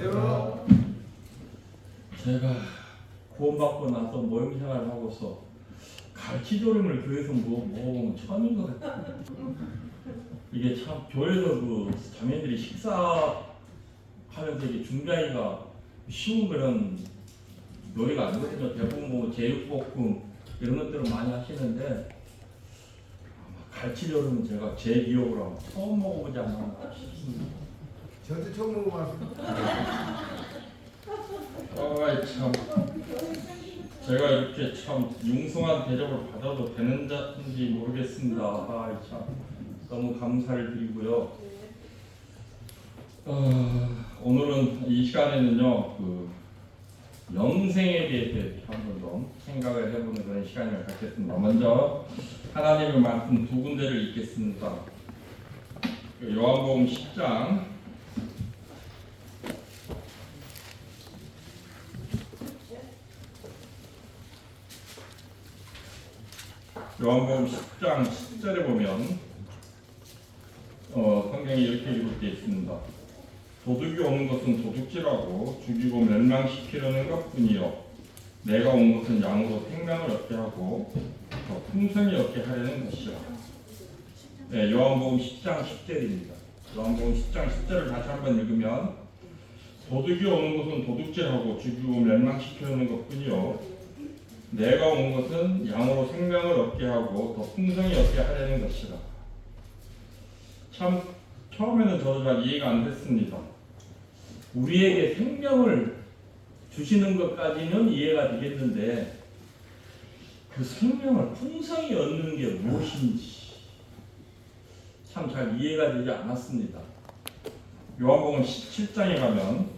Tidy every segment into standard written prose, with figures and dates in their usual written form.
안녕하세요. 제가 구원받고 나서 모임 생활을 하고서 갈치조림을 교회에서 먹어보면 처음인 것 같아요. 이게 참 교회에서 그 자매들이 식사하면서 이게 준비하기가 쉬운 그런 요리가 아니거든요. 대부분 뭐 제육볶음 이런 것들을 많이 하시는데 아마 갈치조림은 제가 제 기억으로 처음 먹어보지 않았나 싶습니다. 저도 처음 먹어봤습니다. 참 제가 이렇게 참 융숭한 대접을 받아도 되는지 모르겠습니다. 참 너무 감사를 드리고요. 오늘은 이 시간에는요 그 영생에 대해서 이렇게 한번 좀 생각을 해보는 그런 시간을 갖겠습니다. 먼저 하나님의 말씀 두 군데를 읽겠습니다. 요한복음 10장 요한복음 10장 10절에 보면 성경이 이렇게 기록되어 있습니다. 도둑이 오는 것은 도둑질하고 죽이고 멸망시키려는 것뿐이요 내가 온 것은 양으로 생명을 얻게 하고 더 풍성히 얻게 하려는 것이라. 네, 요한복음 10장 10절입니다. 요한복음 10장 10절을 다시 한번 읽으면 도둑이 오는 것은 도둑질하고 죽이고 멸망시키려는 것뿐이요 내가 온 것은 양으로 생명을 얻게 하고 더 풍성히 얻게 하려는 것이라. 참 처음에는 저도 잘 이해가 안 됐습니다. 우리에게 생명을 주시는 것까지는 이해가 되겠는데 그 생명을 풍성히 얻는 게 무엇인지 참 잘 이해가 되지 않았습니다. 요한복음 17장에 가면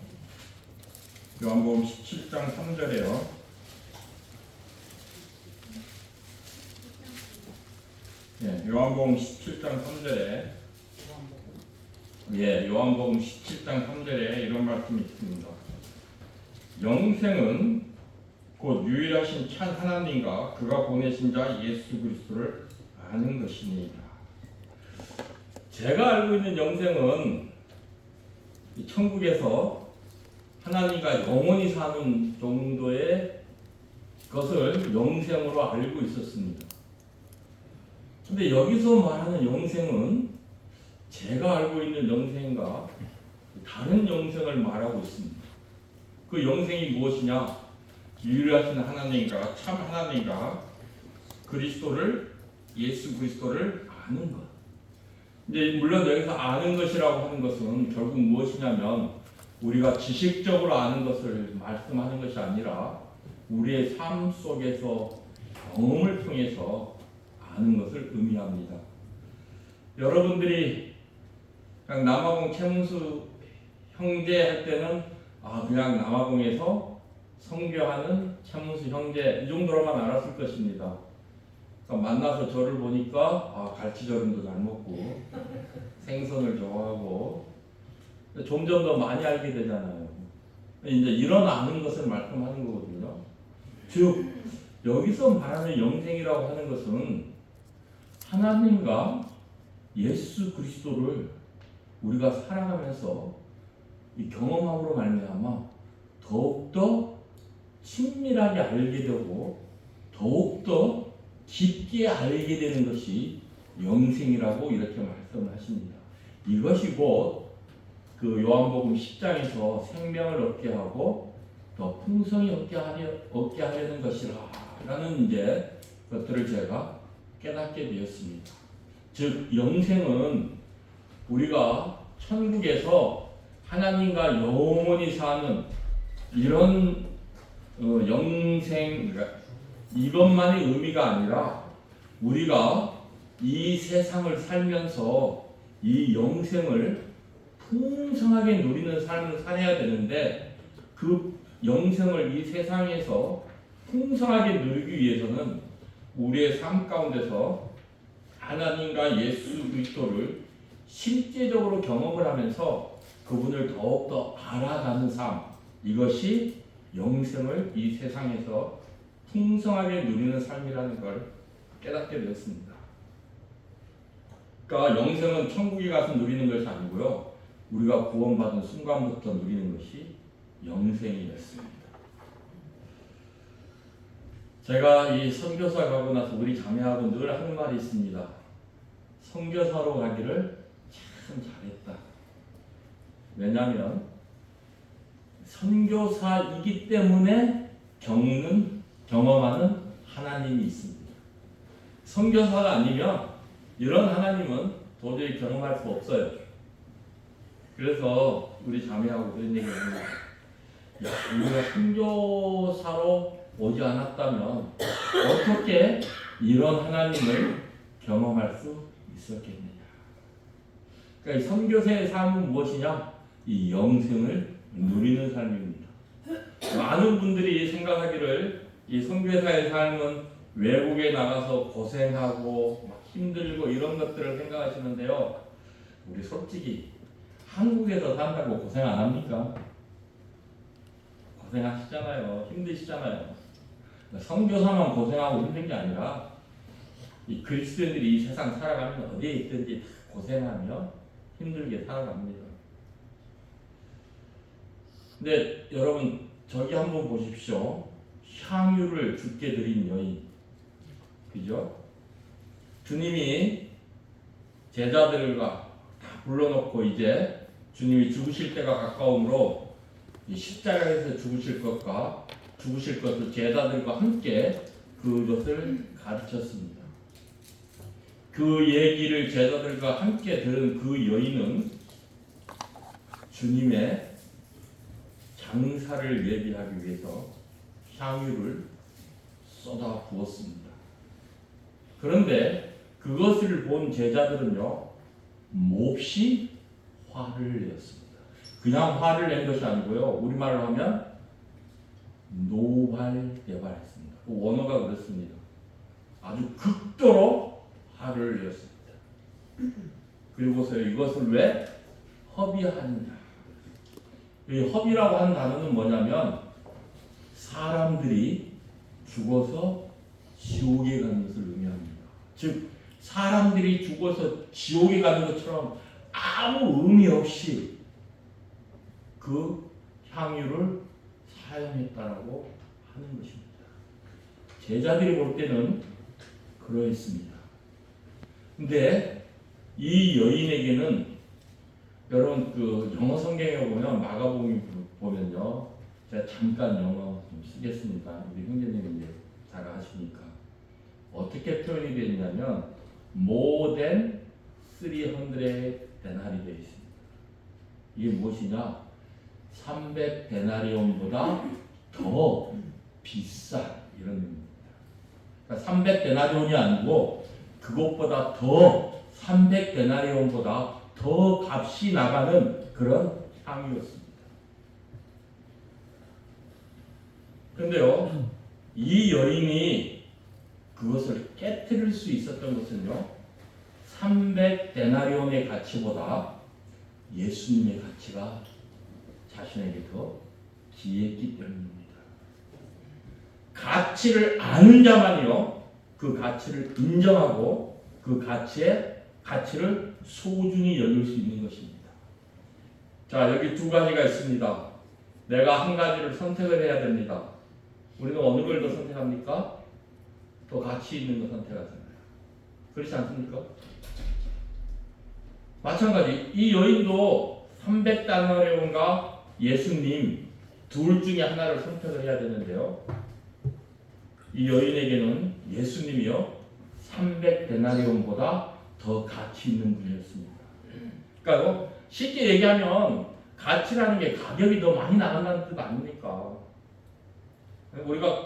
요한복음 17장 3절에요. 요한복음 17장 3절에 요한복음 17장 3절에 이런 말씀이 있습니다. 영생은 곧 유일하신 참 하나님과 그가 보내신 자 예수 그리스도를 아는 것이니라. 제가 알고 있는 영생은 천국에서 하나님과 영원히 사는 정도의 것을 영생으로 알고 있었습니다. 근데 여기서 말하는 영생은 제가 알고 있는 영생과 다른 영생을 말하고 있습니다. 그 영생이 무엇이냐? 유일하신 하나님과 참 하나님과 그리스도를 예수 그리스도를 아는 것. 이제 물론 여기서 아는 것이라고 하는 것은 결국 무엇이냐면 우리가 지식적으로 아는 것을 말씀하는 것이 아니라 우리의 삶 속에서 경험을 통해서 아는 것을 의미합니다. 여러분들이 그냥 남아공 최문수 형제 할 때는 그냥 남아공에서 선교하는 최문수 형제 이 정도로만 알았을 것입니다. 그러니까 만나서 저를 보니까 갈치조림도 잘 먹고 생선을 좋아하고 점점 더 많이 알게 되잖아요. 이제 이런 아는 것을 말씀하는 거거든요. 즉 여기서 말하는 영생이라고 하는 것은 하나님과 예수 그리스도를 우리가 살아가면서 이 경험함으로 말미암아 더욱더 친밀하게 알게 되고 더욱더 깊게 알게 되는 것이 영생이라고 이렇게 말씀을 하십니다. 이것이 곧 그 요한복음 10장에서 생명을 얻게 하고 더 풍성히 얻게 하려는 것이라 라는 이제 것들을 제가 깨닫게 되었습니다. 즉 영생은 우리가 천국에서 하나님과 영원히 사는 이런 영생 이것만의 의미가 아니라 우리가 이 세상을 살면서 이 영생을 풍성하게 누리는 삶을 살아야 되는데 그 영생을 이 세상에서 풍성하게 누리기 위해서는 우리의 삶 가운데서 하나님과 예수 그리스도를 실제적으로 경험을 하면서 그분을 더욱더 알아가는 삶, 이것이 영생을 이 세상에서 풍성하게 누리는 삶이라는 걸 깨닫게 되었습니다. 그러니까 영생은 천국에 가서 누리는 것이 아니고요. 우리가 구원받은 순간부터 누리는 것이 영생이었습니다. 제가 이 선교사 가고 나서 우리 자매하고 늘 하는 말이 있습니다. 선교사로 가기를 참 잘했다. 왜냐하면 선교사이기 때문에 경험하는 하나님이 있습니다. 선교사가 아니면 이런 하나님은 도저히 경험할 수 없어요. 그래서 우리 자매하고 그런 얘기를 합니다. 야, 우리가 선교사로 오지 않았다면 어떻게 이런 하나님을 경험할 수 있었겠느냐. 그러니까 이 선교사의 삶은 무엇이냐? 이 영생을 누리는 삶입니다. 많은 분들이 생각하기를 이 선교사의 삶은 외국에 나가서 고생하고 막 힘들고 이런 것들을 생각하시는데요. 우리 솔직히 한국에서 산다고 고생 안 합니까? 고생하시잖아요. 힘드시잖아요. 선교사만 고생하고 힘든 게 아니라 이 그리스도인들이 이 세상 살아가면 어디에 있든지 고생하며 힘들게 살아갑니다. 근데 여러분 저기 한번 보십시오. 향유를 주께 드린 여인, 그죠? 주님이 제자들과 다 불러놓고 이제 주님이 죽으실 때가 가까우므로 이 십자가에서 죽으실 것을 제자들과 함께 그것을 가르쳤습니다. 그 얘기를 제자들과 함께 들은 그 여인은 주님의 장사를 예비하기 위해서 향유를 쏟아 부었습니다. 그런데 그것을 본 제자들은요, 몹시 화를 내었습니다. 그냥 화를 낸 것이 아니고요, 우리말로 하면 노발대발했습니다. 그 원어가 그렇습니다. 아주 극도로 화를 내었습니다. 그리고서 이것을 왜 허비하느냐. 이 허비라고 하는 단어는 뭐냐면 사람들이 죽어서 지옥에 가는 것을 의미합니다. 즉 사람들이 죽어서 지옥에 가는 것처럼 아무 의미 없이 그 향유를 사용했다라고 하는 것입니다. 제자들이 볼 때는 그러했습니다. 근데 이 여인에게는 여러분 그 영어 성경에 보면 마가복음 보면요, 제가 잠깐 영어 좀 쓰겠습니다. 우리 형제님이 이제 잘 아시니까 어떻게 표현이 되어 있냐면 more than 300 데나리 되어 있습니다. 이게 무엇이냐? 300 데나리온보다 더 비싼 이런 의미입니다. 그러니까 300 데나리온이 아니고 그것보다 더 300 데나리온보다 더 값이 나가는 그런 향유였습니다. 그런데요, 이 여인이 그것을 깨뜨릴 수 있었던 것은요, 300 데나리온의 가치보다 예수님의 가치가 자신에게 더 귀했기 때문입니다. 가치를 아는 자만이요, 그 가치를 인정하고 그 가치를 소중히 여길 수 있는 것입니다. 자, 여기 두 가지가 있습니다. 내가 한 가지를 선택을 해야 됩니다. 우리는 어느 걸 더 선택합니까? 더 가치 있는 거 선택하잖아요. 그렇지 않습니까? 마찬가지 이 여인도 300데나리온과 예수님 둘 중에 하나를 선택을 해야 되는데요. 이 여인에게는 예수님이요 300데나리온보다 더 가치 있는 분이었습니다. 그러니까 쉽게 얘기하면 가치라는 게 가격이 더 많이 나간다는 뜻 아닙니까? 우리가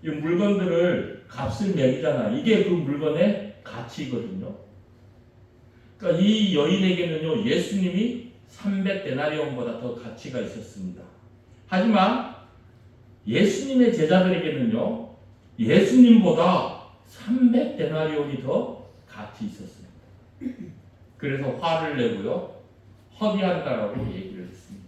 이 물건들을 값을 매기잖아. 이게 그 물건의 가치거든요. 그러니까 이 여인에게는요, 예수님이 300데나리온보다 더 가치가 있었습니다. 하지만 예수님의 제자들에게는요, 예수님보다 300데나리온이 더 가치 있었습니다. 그래서 화를 내고요, 허비한다라고 얘기를 했습니다.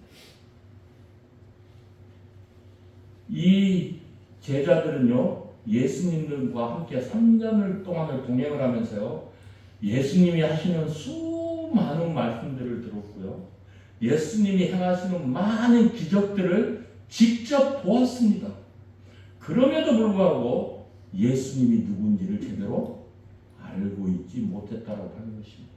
이 제자들은요, 예수님들과 함께 3년 동안을 동행을 하면서요, 예수님이 하시는 수많은 말씀들을 들었고요, 예수님이 행하시는 많은 기적들을 직접 보았습니다. 그럼에도 불구하고 예수님이 누군지를 제대로 알고 있지 못했다라고 하는 것입니다.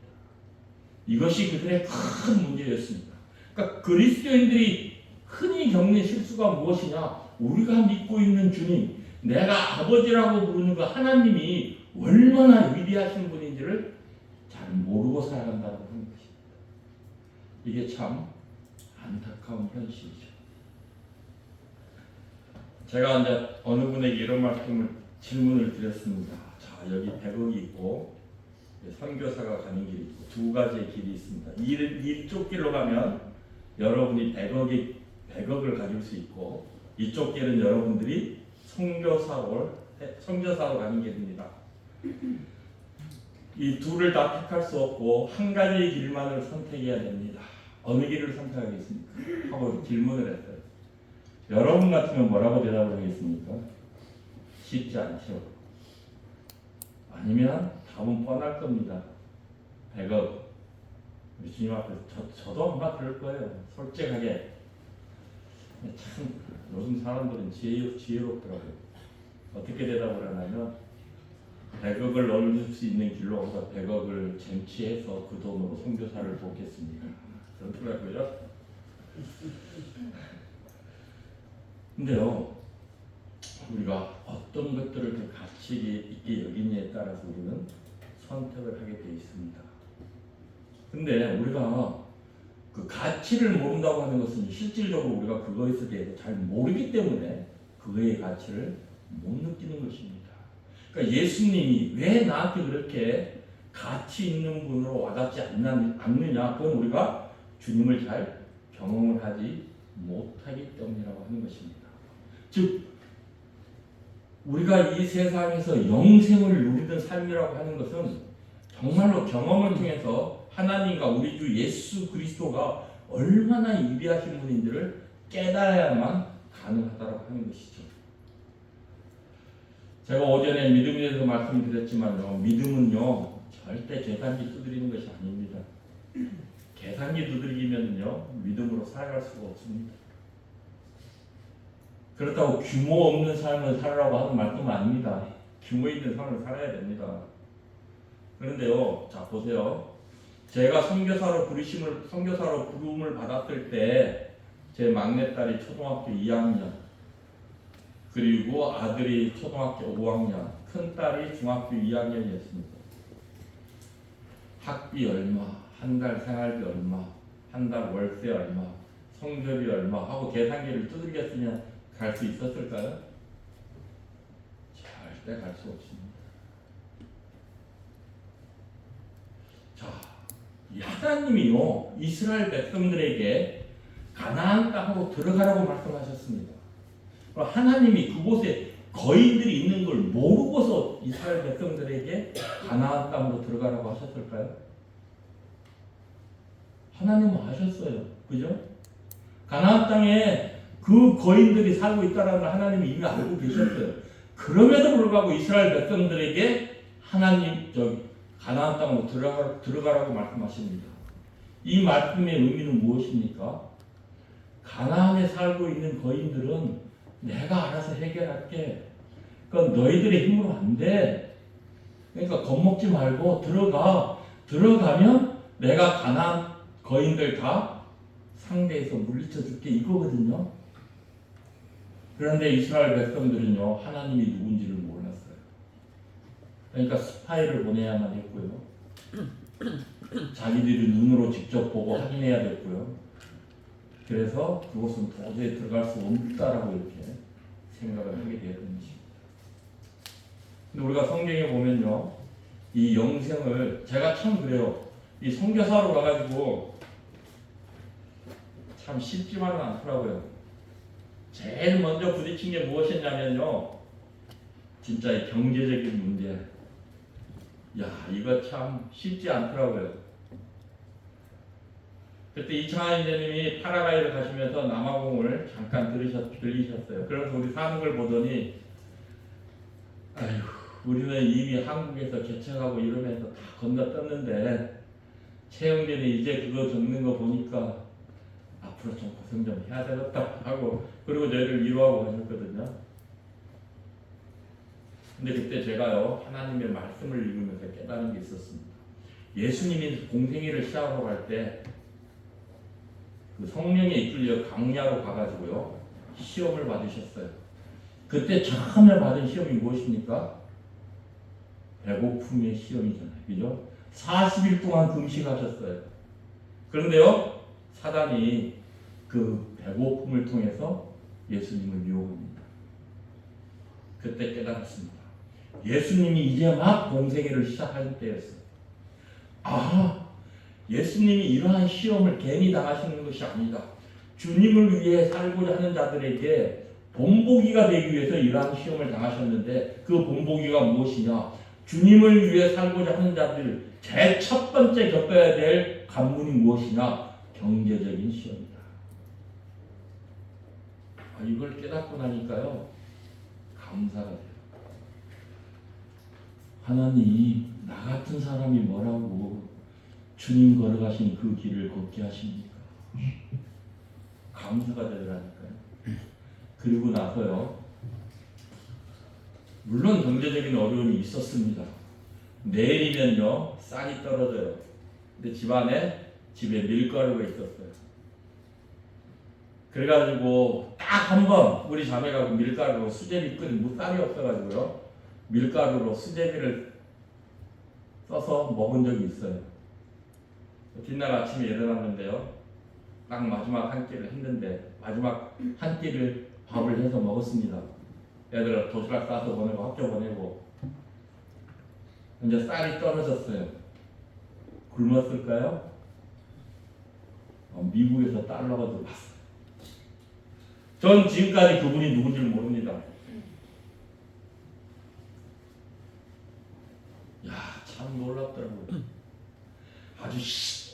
이것이 그들의 큰 문제였습니다. 그러니까 그리스도인들이 흔히 겪는 실수가 무엇이냐? 우리가 믿고 있는 주님, 내가 아버지라고 부르는 그 하나님이 얼마나 위대하신 분인지를 잘 모르고 살아간다고 하는 것입니다. 이게 참 안타까운 현실이죠. 제가 이제 어느 분에게 이런 질문을 드렸습니다. 자, 여기 100억이 있고 선교사가 가는 길이 있고 두 가지의 길이 있습니다. 이쪽 길로 가면 여러분이 100억을 가질 수 있고 이쪽 길은 여러분들이 선교사로 가는 길입니다. 이 둘을 다 택할 수 없고 한 가지의 길만을 선택해야 됩니다. 어느 길을 선택하겠습니까? 하고 질문을 했어요. 여러분 같으면 뭐라고 대답을 하겠습니까? 쉽지 않죠. 아니면 답은 뻔할 겁니다. 100억. 우리 주님 앞에서 저도 아마 그럴 거예요. 솔직하게. 참 요즘 사람들은 지혜롭더라고요. 어떻게 대답을 하냐면 100억을 얻을 수 있는 길로 가서 100억을 쟁취해서 그 돈으로 선교사를 돕겠습니다. 그렇더라고요. 근데요, 우리가 어떤 것들을 더 가치 있게 여기냐에 따라서 우리는 선택을 하게 되어 있습니다. 근데 우리가 그 가치를 모른다고 하는 것은 실질적으로 우리가 그것에 대해서 잘 모르기 때문에 그거의 가치를 못 느끼는 것입니다. 그러니까 예수님이 왜 나한테 그렇게 가치 있는 분으로 와닿지 않느냐? 그건 우리가 주님을 잘 경험을 하지 못하기 때문이라고 하는 것입니다. 즉 우리가 이 세상에서 영생을 누리는 삶이라고 하는 것은 정말로 경험을 통해서 하나님과 우리 주 예수 그리스도가 얼마나 위대하신 분인지를 깨달아야만 가능하다고 하는 것이죠. 제가 오전에 믿음에 대해서 말씀드렸지만요, 믿음은요 절대 계산기 두드리는 것이 아닙니다. 계산기 두드리면요 믿음으로 살아갈 수가 없습니다. 그렇다고 규모 없는 삶을 살아라고 하는 말씀은 아닙니다. 규모 있는 삶을 살아야 됩니다. 그런데요, 자 보세요. 제가 선교사로 부름을 받았을 때 제 막내딸이 초등학교 2학년, 그리고 아들이 초등학교 5학년, 큰딸이 중학교 2학년이었습니다. 학비 얼마, 한 달 생활비 얼마, 한 달 월세 얼마, 성적이 얼마 하고 계산기를 두들겼으면 갈 수 있었을까요? 절대 갈 수 없습니다. 자, 이 하나님이요 이스라엘 백성들에게 가나안 땅으로 들어가라고 말씀하셨습니다. 하나님이 그곳에 거인들이 있는 걸 모르고서 이스라엘 백성들에게 가나안 땅으로 들어가라고 하셨을까요? 하나님은 아셨어요. 그죠? 가나안 땅에 그 거인들이 살고 있다는 걸 하나님이 이미 알고 계셨어요. 그럼에도 불구하고 이스라엘 백성들에게 가나안 땅으로 들어가라고 말씀하십니다. 이 말씀의 의미는 무엇입니까? 가나안에 살고 있는 거인들은 내가 알아서 해결할게. 그건 너희들의 힘으로 안 돼. 그러니까 겁먹지 말고 들어가면 내가 가나안 거인들 다 상대해서 물리쳐 줄게 이거거든요. 그런데 이스라엘 백성들은요 하나님이 누군지를 몰랐어요. 그러니까 스파이를 보내야만 했고요. 자기들이 눈으로 직접 보고 확인해야 됐고요. 그래서 그곳은 도저히 들어갈 수 없다라고 이렇게 생각을 하게 되었던 것입니다. 근데 우리가 성경에 보면요, 이 영생을 제가 참 그래요. 이 선교사로 가가지고 참 쉽지만은 않더라고요. 제일 먼저 부딪힌 게 무엇이냐면요, 진짜 이 경제적인 문제. 야, 이거 참 쉽지 않더라고요. 그때 이창환 이사님이 파라과이를 가시면서 남아공을 잠깐 들리셨어요. 그래서 우리 사는 걸 보더니, 아휴, 우리는 이미 한국에서 개척하고 이러면서 다 건너떴는데, 최영진이 이제 그거 적는 거 보니까 앞으로 좀 고생 좀 해야 되겠다 하고 그리고 저희를 위로하고 하셨거든요. 근데 그때 제가요 하나님의 말씀을 읽으면서 깨달은 게 있었습니다. 예수님이 공생애를 시작하러 갈 때 그 성령에 이끌려 강야로 가가지고요 시험을 받으셨어요. 그때 처음에 받은 시험이 무엇입니까? 배고픔의 시험이잖아요. 그죠? 40일 동안 금식하셨어요. 그런데요 사단이 그 배고픔을 통해서 예수님을 유혹합니다. 그때 깨달았습니다. 예수님이 이제 막 공생애를 시작할 때였어요. 아, 예수님이 이러한 시험을 괜히 당하시는 것이 아니다. 주님을 위해 살고자 하는 자들에게 본보기가 되기 위해서 이러한 시험을 당하셨는데 그 본보기가 무엇이냐? 주님을 위해 살고자 하는 자들 제일 첫 번째 겪어야 될 관문이 무엇이냐? 경제적인 시험이다. 이걸 깨닫고 나니까요 감사가 돼요. 하나님 나 같은 사람이 뭐라고 주님 걸어가신 그 길을 걷게 하십니까? 감사가 되더라니까요. 그리고 나서요 물론 경제적인 어려움이 있었습니다. 내일이면요 쌀이 떨어져요. 근데 집에 밀가루가 있었어요. 그래가지고 딱 한 번 우리 자매가 밀가루로 수제비 끓인 쌀이 없어가지고요 밀가루로 수제비를 써서 먹은 적이 있어요. 뒷날 아침에 일어났는데요 딱 마지막 한 끼를 했는데 마지막 한 끼를 밥을 해서 먹었습니다. 애들 도시락 싸서 보내고 학교 보내고 이제 쌀이 떨어졌어요. 굶었을까요? 미국에서 달러가 들어왔어요. 전 지금까지 그분이 누군지 모릅니다. 야, 참 놀랍더라고요. 아주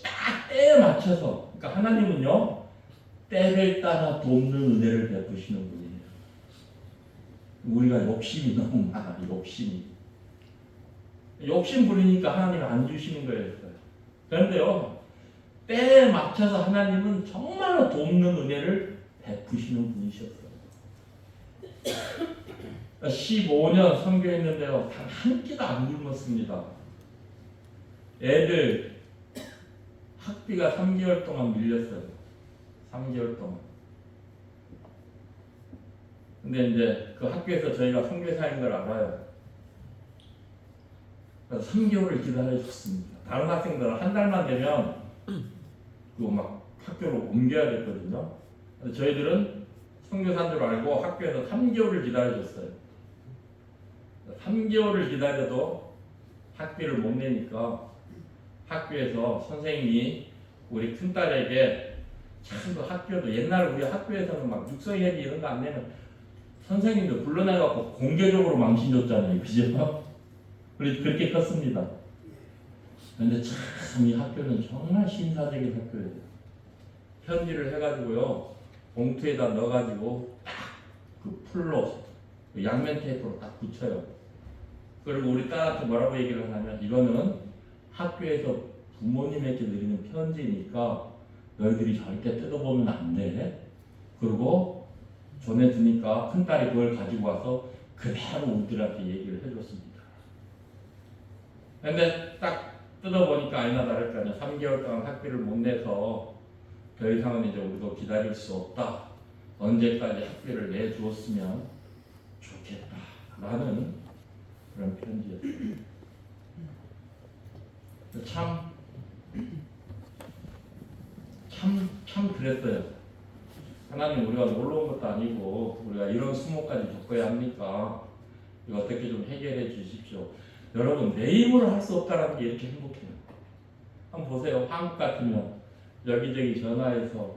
딱 때에 맞춰서, 그러니까 하나님은요 때를 따라 돕는 은혜를 베푸시는 분이에요. 우리가 욕심이 너무 많아. 욕심 부리니까 하나님이 안 주시는 거였어요. 그런데요 때에 맞춰서 하나님은 정말로 돕는 은혜를 베푸시는 분이셨어요. 15년 선교했는데요 단 한 끼도 안 굶었습니다. 애들 학비가 3개월 동안 밀렸어요. 3개월 동안. 근데 이제 그 학교에서 저희가 선교사인 걸 알아요. 그래서 3개월을 기다려줬습니다. 다른 학생들은 한 달만 되면 그거 막 학교로 옮겨야 됐거든요. 저희들은 선교사인 줄 알고 학교에서 3개월을 기다려줬어요. 3개월을 기다려도 학비를 못 내니까 학교에서 선생님이 우리 큰딸에게 참 그 학교도 옛날 우리 학교에서는 막 육성회비 이런 거 안 내면 선생님도 불러내갖고 공개적으로 망신 줬잖아요. 그죠? 우리 그렇게 컸습니다. 근데 참 이 학교는 정말 신사적인 학교예요. 편지를 해가지고요 봉투에다 넣어가지고 딱 그 풀로 양면 테이프로 딱 붙여요. 그리고 우리 딸한테 뭐라고 얘기를 하냐면 이거는 학교에서 부모님에게 드리는 편지니까 너희들이 절대 뜯어보면 안 돼. 그리고 전해주니까 큰딸이 그걸 가지고 와서 그대로 우리들한테 얘기를 해줬습니다. 근데 딱 뜯어보니까 아니나 다를까 3개월 동안 학비를 못 내서 더 이상은 이제 우리도 기다릴 수 없다. 언제까지 학비를 내주었으면 좋겠다. 라는 그런 편지였어요. 참 그랬어요. 하나님 우리가 놀러 온 것도 아니고 우리가 이런 수모까지 겪어야 합니까? 이거 어떻게 좀 해결해 주십시오. 여러분 내 힘으로 할 수 없다는 게 이렇게 행복해요. 한번 보세요. 한국 같으면 여기저기 전화해서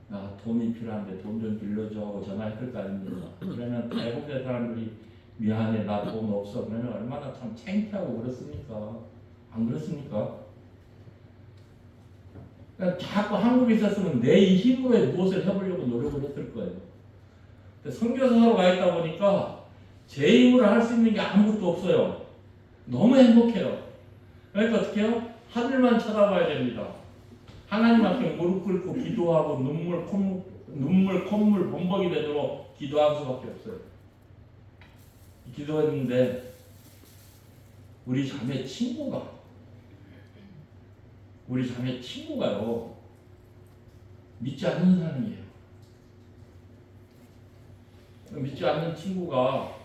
나 돈이 필요한데 돈 좀 빌려줘 하고 전화했을 거 아닙니까? 그러면 대부분의 사람들이 미안해 나 돈 없어 그러면 얼마나 참 창피하고 그렇습니까? 안 그렇습니까? 그러니까 자꾸 한국에 있었으면 내 힘으로 무엇을 해보려고 노력을 했을 거예요. 근데 선교사로 가 있다 보니까 제 힘으로 할 수 있는 게 아무것도 없어요. 너무 행복해요. 그러니까 어떻게 해요? 하늘만 쳐다봐야 됩니다. 하나님 앞에 무릎 꿇고 기도하고 눈물 콧물 범벅이 되도록 기도할 수밖에 없어요. 기도했는데 우리 자매 친구가요 믿지 않는 사람이에요. 믿지 않는 친구가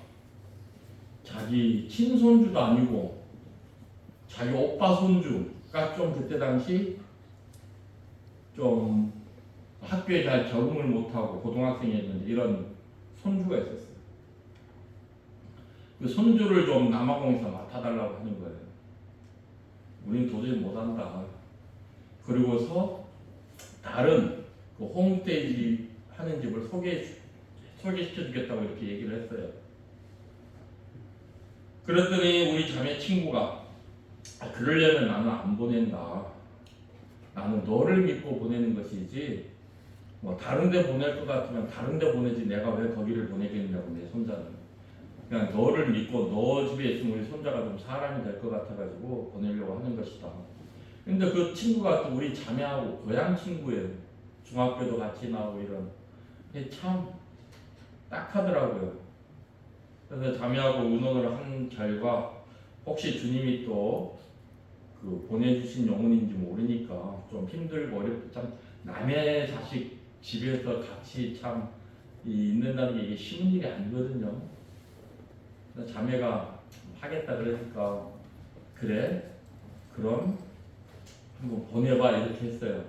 자기 친손주도 아니고 자기 오빠 손주가 좀 그때 당시 좀 학교에 잘 적응을 못하고 고등학생이었는데 이런 손주가 있었어요. 그 손주를 좀 남아공에서 맡아달라고 하는 거예요. 우린 도저히 못한다. 그리고서 다른 그 홈스테이 하는 집을 소개시켜주겠다고 이렇게 얘기를 했어요. 그랬더니 우리 자매 친구가 그러려면 나는 안 보낸다. 나는 너를 믿고 보내는 것이지 뭐 다른 데 보낼 것 같으면 다른 데 보내지 내가 왜 거기를 보내겠냐고. 내 손자는 그냥 너를 믿고 너 집에 있으면 우리 손자가 좀 사람이 될 것 같아가지고 보내려고 하는 것이다. 근데 그 친구가 또 우리 자매하고 고향 친구예요. 중학교도 같이 나오고 이런. 참 딱하더라고요. 그래서 자매하고 의논을 한 결과 혹시 주님이 또 그 보내주신 영혼인지 모르니까 좀 힘들고 어렵고 참 남의 자식 집에서 같이 참 있는다는 게 이게 쉬운 일이 아니거든요. 그래서 자매가 하겠다 그러니까 그래 그럼 한번 보내봐 이렇게 했어요.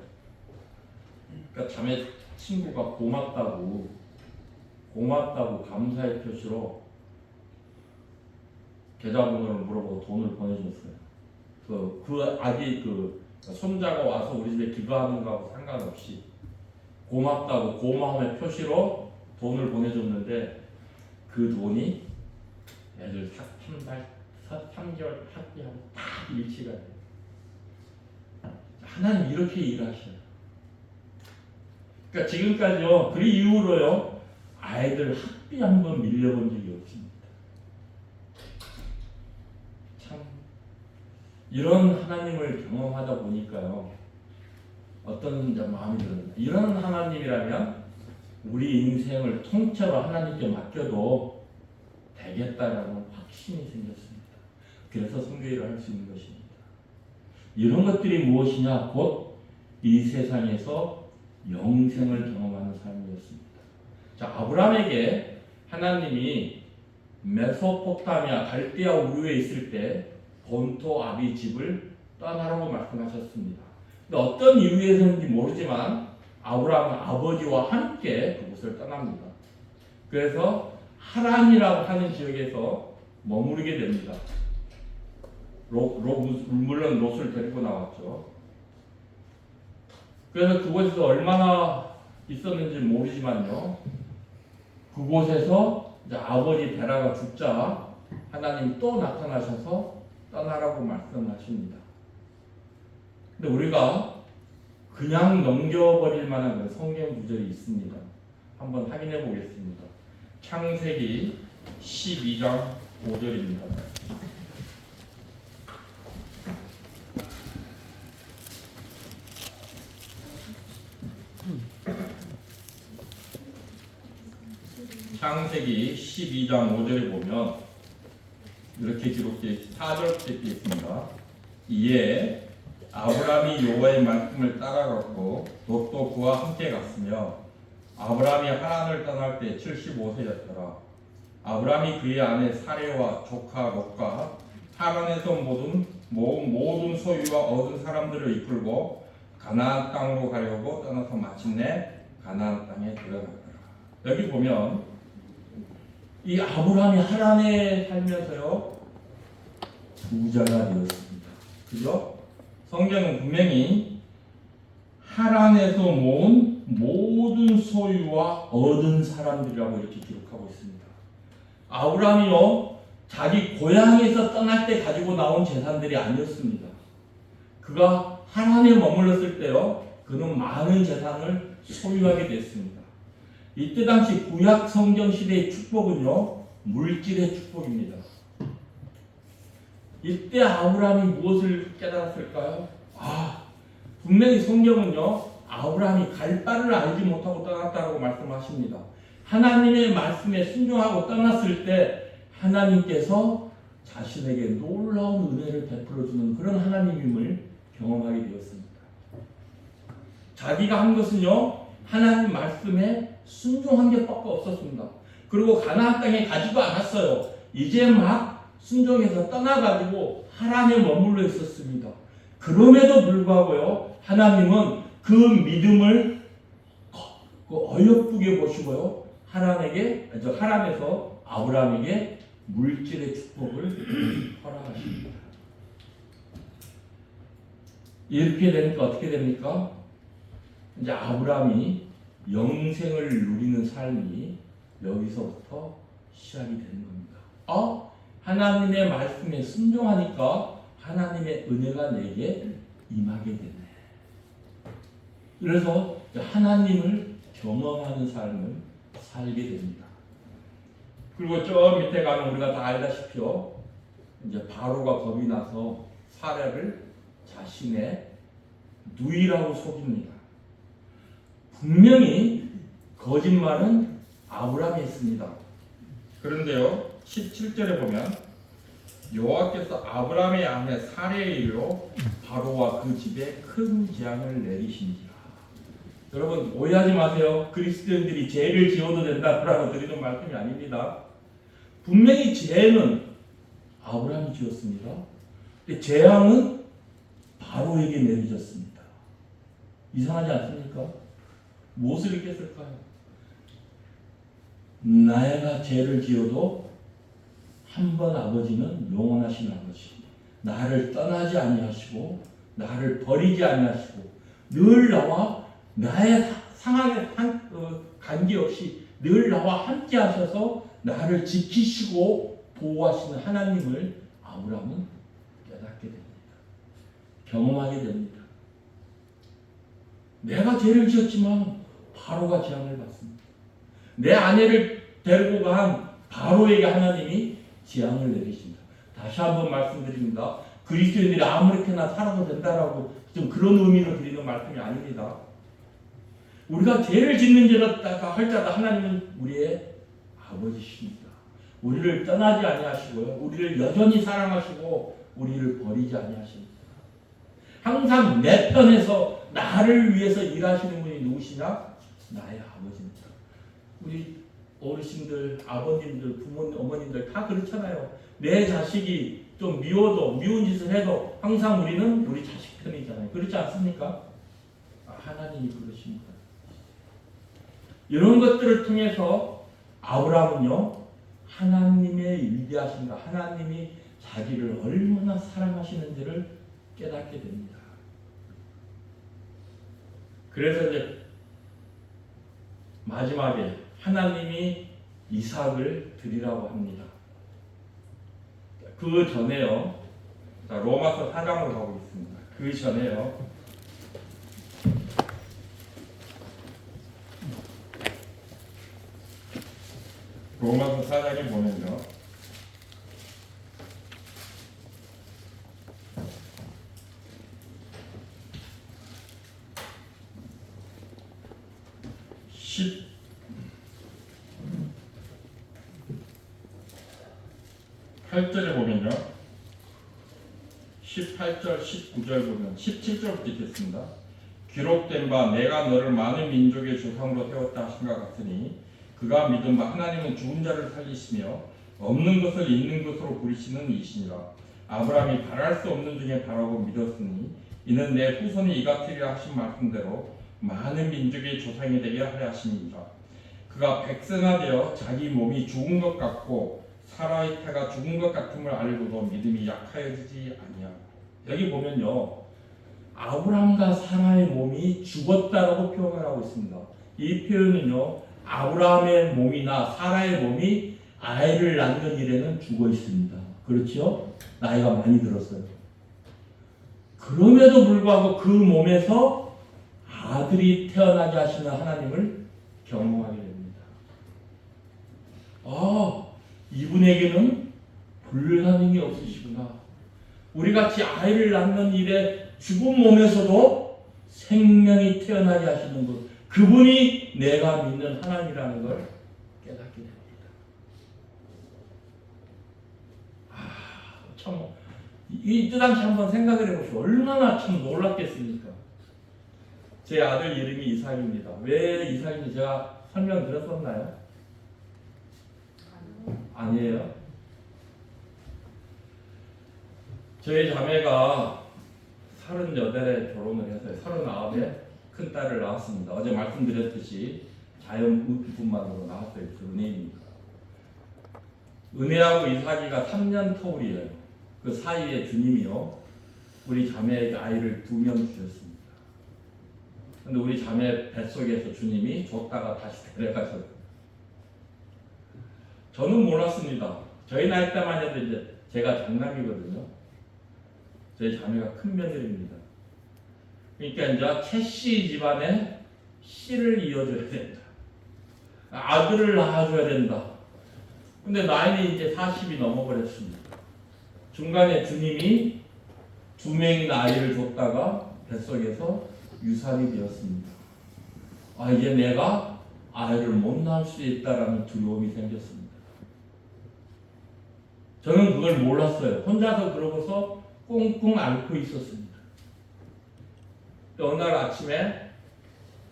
그러니까 자매 친구가 고맙다고 감사의 표시로 계좌번호를 물어보고 돈을 보내줬어요. 그 아기 그 손자가 와서 우리 집에 기도하는 거하고 상관없이 고맙다고 고마움의 표시로 돈을 보내줬는데 그 돈이 애들 3개월 학비하고 딱 일치가 돼요. 하나님 이렇게 일하셔요. 그러니까 지금까지요 그 이후로요 아이들 학비 한번 밀려본 적이 없습니다. 참 이런 하나님을 경험하다 보니까요 어떤 마음이 들었나. 이런 하나님이라면 우리 인생을 통째로 하나님께 맡겨도 되겠다라는 확신이 생겼습니다. 그래서 선교회를 할 수 있는 것입니다. 이런 것들이 무엇이냐? 곧 이 세상에서 영생을 경험하는 삶이었습니다. 자, 아브라함에게 하나님이 메소포타미아 갈대아 우르에 있을 때 본토 아비 집을 떠나라고 말씀하셨습니다. 근데 어떤 이유에서인지 모르지만 아브라함은 아버지와 함께 그곳을 떠납니다. 그래서 하란이라고 하는 지역에서 머무르게 됩니다. 물론 롯을 데리고 나왔죠. 그래서 그곳에서 얼마나 있었는지 모르지만요. 그곳에서 이제 아버지 베라가 죽자 하나님 또 나타나셔서 떠나라고 말씀하십니다. 근데 우리가 그냥 넘겨버릴 만한 성경 구절이 있습니다. 한번 확인해 보겠습니다. 창세기 12장 5절입니다. 창세기 12장 5절에 보면 이렇게 기록되어 4절 되어 있습니다. 이에 아브라함이 여호와의 말씀을 따라갔고 롯도 그와 함께 갔으며 아브라함이 하란을 떠날 때 75세였더라. 아브라함이 그의 아내 사레와 조카 롯과 하란에서 모든 소유와 얻은 사람들을 이끌고 가나안 땅으로 가려고 떠나서 마침내 가나안 땅에 들어갔더라. 여기 보면 이 아브라함이 하란에 살면서요 부자가 되었습니다. 그죠? 성경은 분명히 하란에서 모은 모든 소유와 얻은 사람들이라고 이렇게 기록하고 있습니다. 아브라함이요 자기 고향에서 떠날 때 가지고 나온 재산들이 아니었습니다. 그가 하란에 머물렀을 때요 그는 많은 재산을 소유하게 됐습니다. 이때 당시 구약 성경 시대의 축복은요 물질의 축복입니다. 이때 아브라함이 무엇을 깨달았을까요? 분명히 성경은요, 아브라함이 갈 바를 알지 못하고 떠났다고 말씀하십니다. 하나님의 말씀에 순종하고 떠났을 때 하나님께서 자신에게 놀라운 은혜를 베풀어주는 그런 하나님임을 경험하게 되었습니다. 자기가 한 것은요, 하나님 말씀에 순종한 게 밖에 없었습니다. 그리고 가나안 땅에 가지도 않았어요. 이제 막 순종해서 떠나가지고 하란에 머물러 있었습니다. 그럼에도 불구하고요, 하나님은 그 믿음을 어여쁘게 보시고요, 하란에서 아브라함에게 물질의 축복을 허락하십니다. 이렇게 되니까 어떻게 됩니까? 이제 아브라함이 영생을 누리는 삶이 여기서부터 시작이 되는 겁니다. 하나님의 말씀에 순종하니까 하나님의 은혜가 내게 임하게 되네. 그래서 하나님을 경험하는 삶을 살게 됩니다. 그리고 저 밑에 가면 우리가 다 알다시피요, 이제 바로가 겁이 나서 사라를 자신의 누이라고 속입니다. 분명히 거짓말은 아브라함이 했습니다. 그런데요, 17절에 보면 여호와께서 아브라함의 아내 사레의 일로 바로와 그 집에 큰 재앙을 내리신지라. 여러분 오해하지 마세요. 그리스도인들이 죄를 지어도 된다라고 드리는 말씀이 아닙니다. 분명히 죄는 아브라함이 지었습니다. 근데 재앙은 바로에게 내려졌습니다. 이상하지 않습니까? 무엇을 잊겠을까요? 내가 죄를 지어도 한 번 아버지는 영원하신 아버지, 나를 떠나지 아니하시고 나를 버리지 아니하시고 늘 나와 나의 상황에 관계없이 늘 나와 함께 하셔서 나를 지키시고 보호하시는 하나님을 아브라함은 깨닫게 됩니다. 경험하게 됩니다. 내가 죄를 지었지만 바로가 재앙을 받습니다. 내 아내를 데리고 간 바로에게 하나님이 재앙을 내리십니다. 다시 한번 말씀드립니다. 그리스도인들이 아무렇게나 살아도 된다라고 좀 그런 의미로 드리는 말씀이 아닙니다. 우리가 죄를 짓는 죄다 할자다 하나님은 우리의 아버지십니다. 우리를 떠나지 아니하시고요, 우리를 여전히 사랑하시고 우리를 버리지 아니하십니다. 항상 내 편에서 나를 위해서 일하시는 분이 누구시냐? 나의 아버지입니다. 우리 어르신들, 아버님들, 부모님, 어머님들 다 그렇잖아요. 내 자식이 좀 미워도 미운 짓을 해도 항상 우리는 우리 자식 편이잖아요. 그렇지 않습니까? 하나님이 그러십니다. 이런 것들을 통해서 아브라함은요, 하나님의 위대하신가, 하나님이 자기를 얼마나 사랑하시는지를 깨닫게 됩니다. 그래서 이제 마지막에 하나님이 이삭을 드리라고 합니다. 그 전에요, 자, 로마서 4장으로 가고 있습니다. 그 전에요, 로마서 4장에 보면요, (10) 8절에 보면요, 18절, 19절 보면 17절부터 읽겠습니다. 기록된 바 내가 너를 많은 민족의 조상으로 세웠다 하신 것 같으니 그가 믿은 바 하나님은 죽은 자를 살리시며 없는 것을 있는 것으로 부리시는 이시니라. 아브라함이 바랄 수 없는 중에 바라고 믿었으니 이는 내 후손이 이같으리라 하신 말씀대로 많은 민족의 조상이 되게 하려 하심이니라. 그가 백세나 되어 자기 몸이 죽은 것 같고 사라의 태가 죽은 것 같음을 알고도 믿음이 약하여지지 아니하고. 여기 보면요, 아브라함과 사라의 몸이 죽었다라고 표현을 하고 있습니다. 이 표현은요, 아브라함의 몸이나 사라의 몸이 아이를 낳는 일에는 죽어 있습니다. 그렇죠? 나이가 많이 들었어요. 그럼에도 불구하고 그 몸에서 아들이 태어나게 하시는 하나님을 경험하게 됩니다. 이분에게는 불가능이 없으시구나. 우리같이 아이를 낳는 일에 죽은 몸에서도 생명이 태어나게 하시는 분, 그분이 내가 믿는 하나님이라는 걸 깨닫게 됩니다. 참, 이 뜻함치 한번 생각을 해보시오. 얼마나 참 놀랍겠습니까? 제 아들 이름이 이삭입니다. 왜 이삭인지 제가 설명드렸었나요? 아니에요. 저희 자매가 38에 결혼을 해서 39에 큰 딸을 낳았습니다. 어제 말씀드렸듯이 자연분만으로 낳았어요. 그 은혜입니다. 은혜하고 이삭이가 3년 터울이에요. 그 사이에 주님이요, 우리 자매에게 아이를 2명 주셨습니다. 근데 우리 자매 뱃속에서 주님이 줬다가 다시 데려가셨어요. 저는 몰랐습니다. 저희 나이 때만 해도 이제 제가 장남이거든요. 저희 자매가 큰 며느리입니다. 그러니까 이제 최씨 집안에 씨를 이어줘야 된다. 아들을 낳아줘야 된다. 근데 나이는 이제 40이 넘어버렸습니다. 중간에 주님이 2명이나 아이를 줬다가 뱃속에서 유산이 되었습니다. 아, 이제 내가 아이를 못 낳을 수 있다라는 두려움이 생겼습니다. 저는 그걸 몰랐어요. 혼자서 그러고서 꽁꽁 앓고 있었습니다. 어느 날 아침에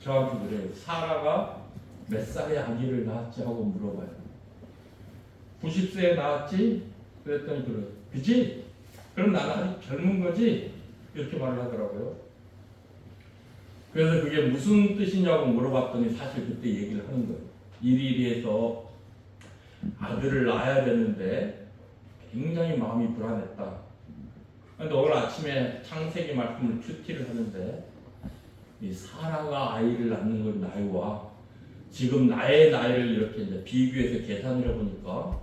저한테 그래요. 사라가 몇 살에 아기를 낳았지 하고 물어봐요. 90세에 낳았지? 그랬더니 그래요. 그지? 그럼 나는 아직 젊은 거지? 이렇게 말을 하더라고요. 그래서 그게 무슨 뜻이냐고 물어봤더니 사실 그때 얘기를 하는 거예요. 이리해서 아들을 낳아야 되는데 굉장히 마음이 불안했다. 그런데 오늘 아침에 창세기 말씀을 큐티를 하는데 이 사라가 아이를 낳는 건 나이와 지금 나의 나이를 이렇게 이제 비교해서 계산을 해보니까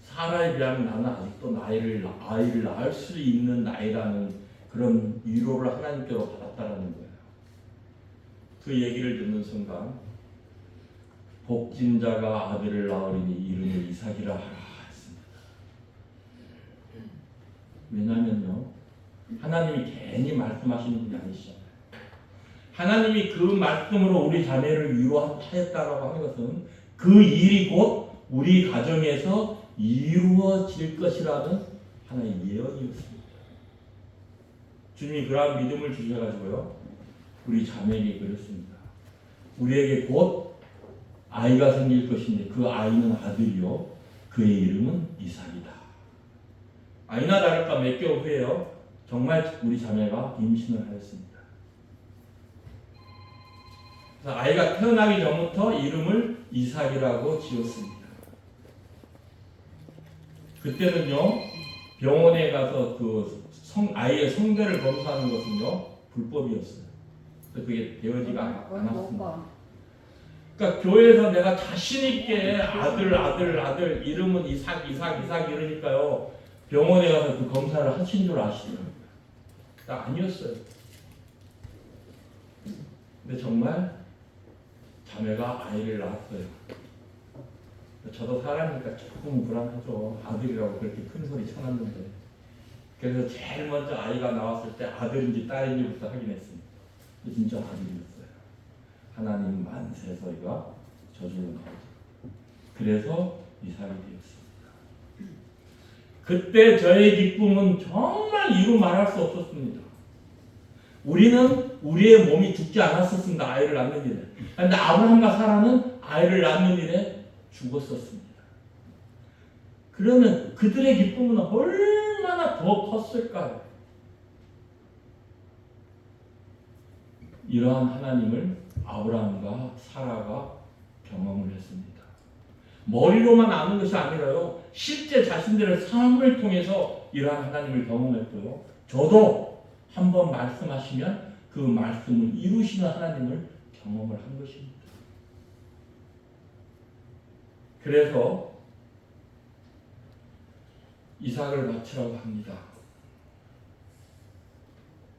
사라에 비하면 나는 아직도 아이를 낳을 수 있는 나이라는 그런 위로를 하나님께로 받았다라는 거예요. 그 얘기를 듣는 순간 복진자가 아들을 낳으리니 이름을 이삭이라 하라 했습니다. 왜냐면요, 하나님이 괜히 말씀하시는 분이 아니시잖아요. 하나님이 그 말씀으로 우리 자매를 위로하였다라고 하는 것은 그 일이 곧 우리 가정에서 이루어질 것이라는 하나의 예언이었습니다. 주님이 그러한 믿음을 주셔가지고요, 우리 자매에게 그랬습니다. 우리에게 곧 아이가 생길 것인데 그 아이는 아들이요, 그의 이름은 이삭이다. 아니나 다를까 몇 개월 후에요, 정말 우리 자매가 임신을 하였습니다. 그래서 아이가 태어나기 전부터 이름을 이삭이라고 지었습니다. 그때는요, 병원에 가서 그 아이의 성대를 검사하는 것은요, 불법이었어요. 그래서 그게 되어지가 않았습니다. 그러니까 교회에서 내가 자신 있게 아들 이름은 이삭 이러니까요, 병원에 가서 그 검사를 하신 줄 아시더라고요. 아니었어요. 근데 정말 자매가 아이를 낳았어요. 저도 사람이니까 조금 불안하죠. 아들이라고 그렇게 큰 소리 쳐놨는데. 그래서 제일 먼저 아이가 나왔을 때 아들인지 딸인지부터 확인했습니다. 진짜 아들이었어요. 하나님 만세서 이가 저주를 나오죠. 그래서 이삭이 되었습니다. 그때 저의 기쁨은 정말 이루 말할 수 없었습니다. 우리는 우리의 몸이 죽지 않았었습니다. 아이를 낳는 일에. 그런데 아브라함과 사라는 아이를 낳는 일에 죽었었습니다. 그러면 그들의 기쁨은 얼마나 더 컸을까요? 이러한 하나님을 아브라함과 사라가 경험을 했습니다. 머리로만 아는 것이 아니라요, 실제 자신들의 삶을 통해서 이러한 하나님을 경험했고요, 저도 한번 말씀하시면 그 말씀을 이루시는 하나님을 경험을 한 것입니다. 그래서 이삭을 바치라고 합니다.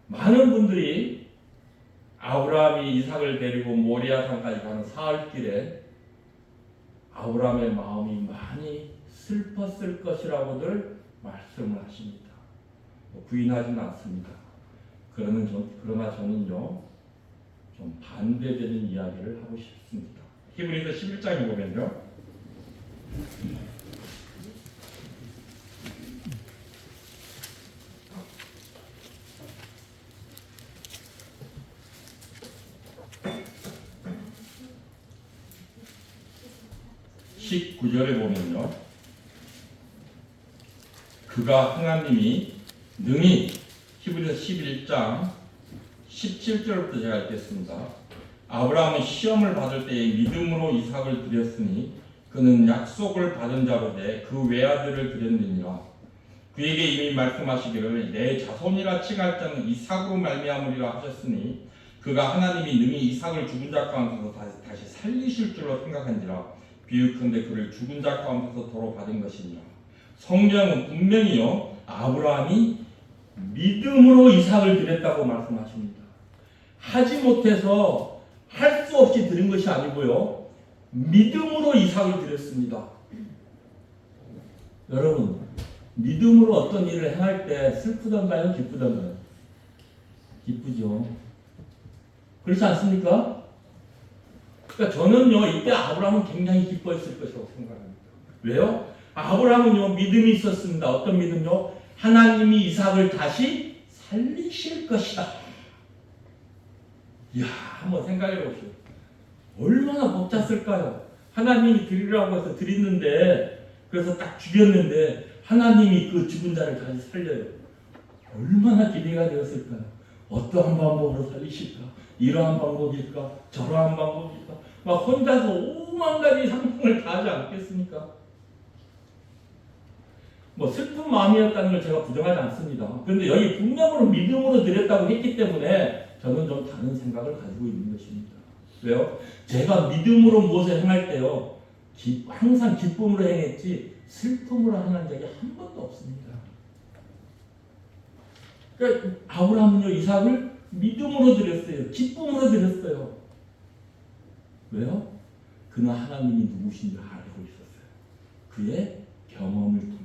많은 분들이 아브라함이 이삭을 데리고 모리아산까지 가는 사흘길에 아브라함의 마음이 많이 슬펐을 것이라고들 말씀을 하십니다. 부인하지는 않습니다. 그러나 저는요, 좀 반대되는 이야기를 하고 싶습니다. 히브리서 11장에 보면요. (19절에) 보면요. 그가 하나님이 능히 히브리서 11장 17절부터 제가 읽겠습니다. 아브라함은 시험을 받을 때에 믿음으로 이삭을 드렸으니 그는 약속을 받은 자로되 그 외아들을 드렸느니라. 그에게 이미 말씀하시기를 내 자손이라 칭할 자는 이삭으로 말미암으리라 하셨으니 그가 하나님이 능히 이삭을 죽은 자 가운데서 다시 살리실 줄로 생각한지라. 비유컨대 그를 죽은 자 가운데서 도로 받은 것이니라. 성경은 분명히요 아브라함이 믿음으로 이삭을 드렸다고 말씀하십니다. 하지 못해서 할 수 없이 드린 것이 아니고요 믿음으로 이삭을 드렸습니다. 여러분 믿음으로 어떤 일을 행할 때 슬프던가요? 기쁘던가요? 기쁘죠. 그렇지 않습니까? 그러니까 저는요 이때 아브라함은 굉장히 기뻐했을 것이라고 생각합니다. 왜요? 아브라함은요 믿음이 있었습니다. 어떤 믿음요? 하나님이 이삭을 다시 살리실 것이다. 이야, 한번 생각해 보십시오. 얼마나 벅찼을까요? 하나님이 드리라고 해서 드렸는데, 그래서 딱 죽였는데 하나님이 그 죽은 자를 다시 살려요. 얼마나 기대가 되었을까요? 어떠한 방법으로 살리실까? 이러한 방법일까? 저러한 방법일까? 막 혼자서 5만 가지 상상을 다 하지 않겠습니까? 뭐 슬픈 마음이었다는 걸 제가 부정하지 않습니다. 그런데 여기 분명으로 믿음으로 드렸다고 했기 때문에 저는 좀 다른 생각을 가지고 있는 것입니다. 왜요? 제가 믿음으로 무엇을 행할 때요 항상 기쁨으로 행했지 슬픔으로 행한 적이 한 번도 없습니다. 그러니까 아브라함은요 이삭을 믿음으로 드렸어요. 기쁨으로 드렸어요. 왜요? 그는 하나님이 누구신지 알고 있었어요. 그의 경험을 통해서요.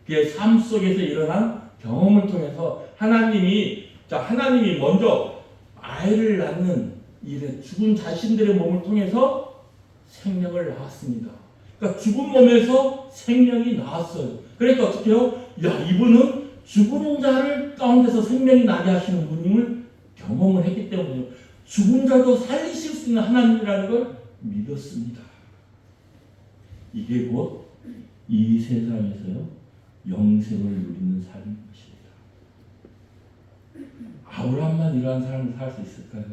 그의 삶 속에서 일어난 경험을 통해서 하나님이 먼저 아이를 낳는 일에 죽은 자신들의 몸을 통해서 생명을 낳았습니다. 그러니까 죽은 몸에서 생명이 나왔어요. 그러니까 어떻게 해요? 야, 이분은 죽은 자를 가운데서 생명이 나게 하시는 분임을 경험을 했기 때문에 죽은 자도 살리실 수 있는 하나님이라는 걸 믿었습니다. 이게 곧 이 세상에서요 영생을 누리는 삶인 것입니다. 아브라함만 이러한 삶을 살 수 있을까요?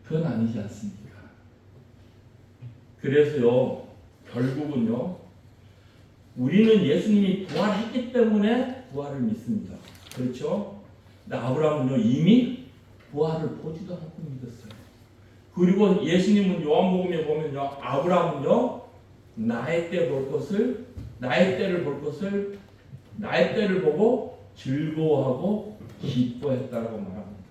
그건 아니지 않습니까? 그래서요 결국은요 우리는 예수님이 부활했기 때문에 부활을 믿습니다. 그렇죠? 근데 아브라함은요 이미 부활을 보지도 않고 믿었어요. 그리고 예수님은 요한복음에 보면요 아브라함은요 나의 때를 보고 즐거워하고 기뻐했다라고 말합니다.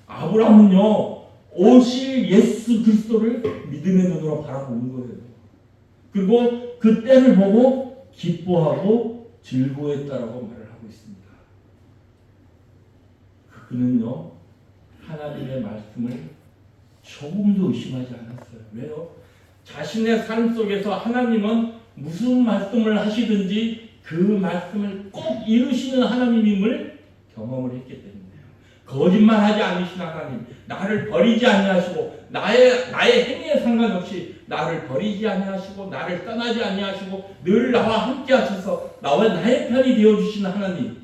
아브라함은요 오실 예수 그리스도를 믿음의 눈으로 바라보는 거예요. 그리고 그 때를 보고 기뻐하고 즐거워했다라고 말을 하고 있습니다. 그는요 하나님의 말씀을 조금도 의심하지 않았어요. 왜요? 자신의 삶 속에서 하나님은 무슨 말씀을 하시든지 그 말씀을 꼭 이루시는 하나님임을 경험을 했기 때문이에요. 거짓말하지 않으신 하나님, 나를 버리지 아니하시고 나의 행위에 상관없이 나를 버리지 아니하시고 나를 떠나지 아니하시고 늘 나와 함께 하셔서 나와 나의 편이 되어주시는 하나님,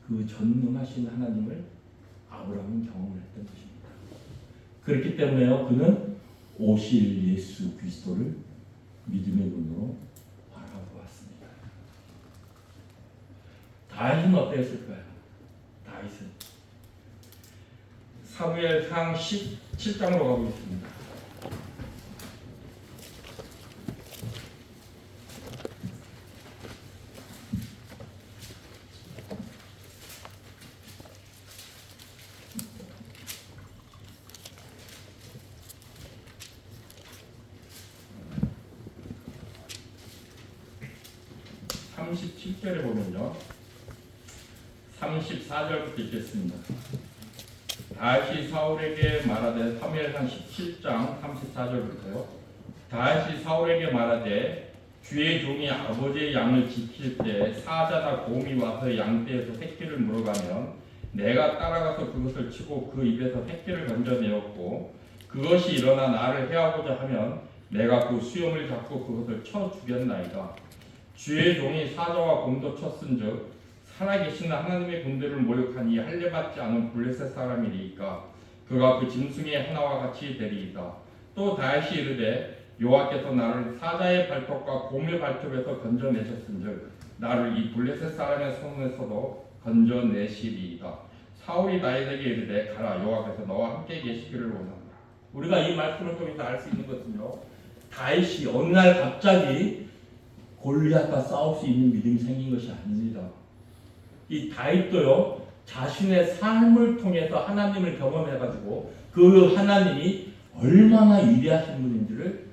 그 전능하신 하나님을 아브라함은 경험을 했던 것입니다. 그렇기 때문에요 그는 오실 예수 그리스도를 믿음의 눈으로 바라보았습니다. 다윗은 어땠을까요? 다윗은 사무엘상 17장으로 가보겠습니다. (37절에) 보면요 34절부터 읽겠습니다. 다시 사울에게 말하되 사무엘상 17장 34절부터요. 다시 사울에게 말하되 주의 종이 아버지의 양을 지킬 때 사자나 곰이 와서 양떼에서 새끼를 물어가면 내가 따라가서 그것을 치고 그 입에서 새끼를 건져내었고 그것이 일어나 나를 해하고자 하면 내가 그 수염을 잡고 그것을 쳐 죽였나이다. 주의 종이 사자와 곰도 쳤은즉 살아계신 하나님의 군대를 모욕하니 할례받지 않은 블레셋 사람이리이까 그가 그 짐승의 하나와 같이 되리이다. 또 다시 이르되 여호와께서 나를 사자의 발톱과 곰의 발톱에서 건져내셨은즉 나를 이 블레셋 사람의 손에서도 건져내시리이다. 사울이 다윗에게 이르되 가라 여호와께서 너와 함께 계시기를 원한다. 우리가 이 말씀을 통해서 알 수 있는 것은요, 다윗이 어느 날 갑자기 골리앗과 싸울 수 있는 믿음이 생긴 것이 아닙니다. 이 다윗도요, 자신의 삶을 통해서 하나님을 경험해가지고 그 하나님이 얼마나 위대하신 분인지를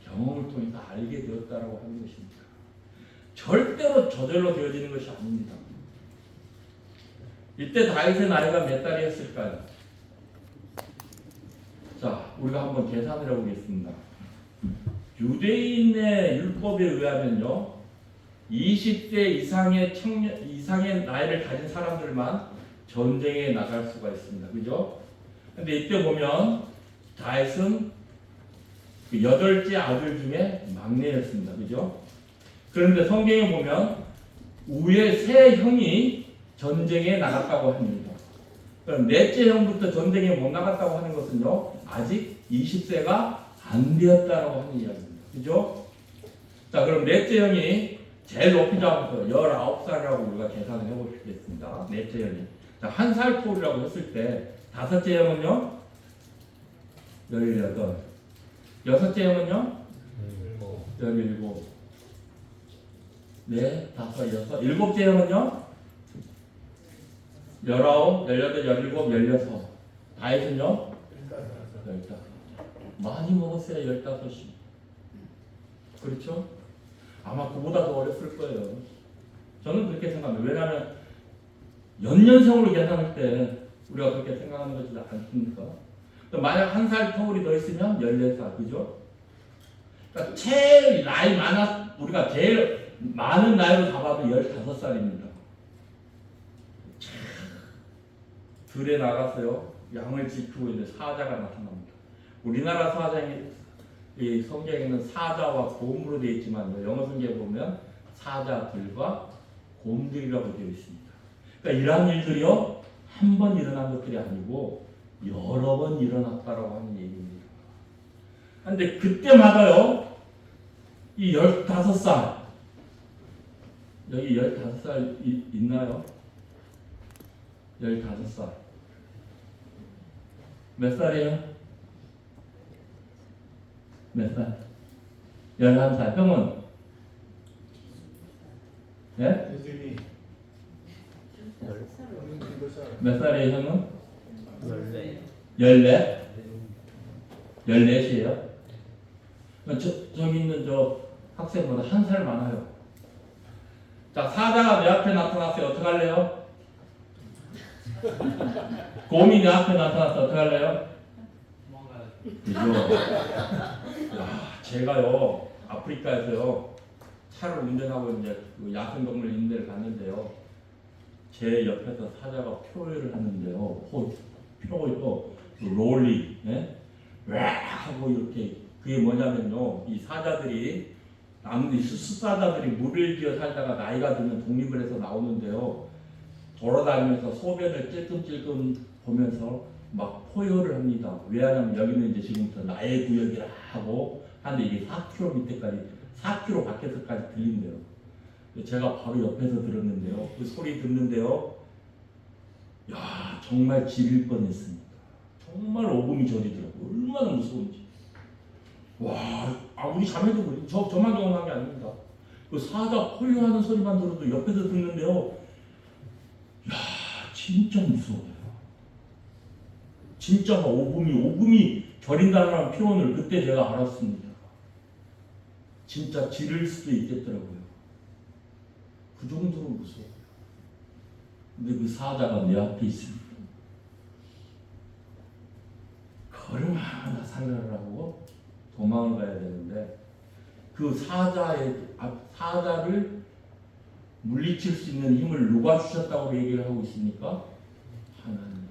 경험을 통해서 알게 되었다라고 하는 것입니다. 절대로 저절로 되어지는 것이 아닙니다. 이때 다윗의 나이가 몇 달이었을까요? 자, 우리가 한번 계산을 해보겠습니다. 유대인의 율법에 의하면요, 20세 이상의 나이를 가진 사람들만 전쟁에 나갈 수가 있습니다. 그죠? 근데 이때 보면 다윗은 그 8째 아들 중에 막내였습니다. 그죠? 그런데 성경에 보면 위에 세 형이 전쟁에 나갔다고 합니다. 그럼 넷째 형부터 전쟁에 못 나갔다고 하는 것은요, 아직 20세가 안 되었다라고 하는 이야기입니다. 그죠? 자, 그럼 넷째 형이 제일 높이 잡아서 19살이라고 우리가 계산을 해보시겠습니다. 넷째 형이. 자, 한 살 터울이라고 했을 때, 다섯째 형은요? 18. 여섯째 형은요? 17. 네, 5, 6. 일곱째 형은요? 19, 18, 17, 16. 다윗은요? 15. 많이 먹었어요, 15이. 그렇죠? 아마 그보다 더 어렸을 거예요. 저는 그렇게 생각합니다. 왜냐하면 연년생으로 계산할 때 우리가 그렇게 생각하는 것이지 않습니까? 만약 한 살 터울이 더 있으면 14살, 그죠? 그러니까 제일 나이 우리가 제일 많은 나이로 잡아도 15살입니다. 들에 나가서요, 양을 지키고 있는 사자가 나타납니다. 우리나라 이 성경에는 사자와 곰으로 되어 있지만 영어 성경에 보면 사자들과 곰들이라고 되어 있습니다. 그러니까 이러한 일들이요, 한 번 일어난 것들이 아니고 여러 번 일어났다라고 하는 얘기입니다. 그런데 그때마다요, 이 15살, 여기 15살 있나요? 15살. 몇 살이에요? 몇 살? 11살. 형은? 예? 몇 살이에요, 형은? 14? 14이에요? 저기 있는 저 학생보다 한 살 많아요. 자, 사자가 내 앞에 나타났어요. 어떡할래요? 곰이 내 앞에 나타났어. 어떡할래요? 그죠? 제가요, 아프리카에서요, 차를 운전하고 이제 그 야생동물 있는 데를 갔는데요, 제 옆에서 사자가 표를 하는데요, 표요, 롤리, 예? 왜 하고 이렇게, 그게 뭐냐면요, 이 사자들이 숫사자들이 물을 지어 살다가 나이가 들면 독립을 해서 나오는데요, 돌아다니면서 소변을 찔끔찔끔 보면서 막 포효를 합니다. 왜 하냐면 여기는 이제 지금부터 나의 구역이라 하고 하는데 이게 4km 밑에까지, 4km 밖에서까지 들린대요. 제가 바로 옆에서 들었는데요, 그 소리 듣는데요, 야, 정말 지릴 뻔했습니다. 정말 오금이 저리더라고요. 얼마나 무서운지. 와, 우리 자매도 그래. 저만 경험한 게 아닙니다. 그 사자 포효하는 소리만 들어도 옆에서 듣는데요, 야, 진짜 무서워요. 진짜 오금이 저린다는 표현을 그때 제가 알았습니다. 진짜 지를 수도 있겠더라고요. 그 정도로 무서워요. 근데 그 사자가 내 앞에 있습니다. 얼마나 살려라고 도망을 가야 되는데 그 사자를 물리칠 수 있는 힘을 누가 주셨다고 얘기를 하고 있습니까? 하나님.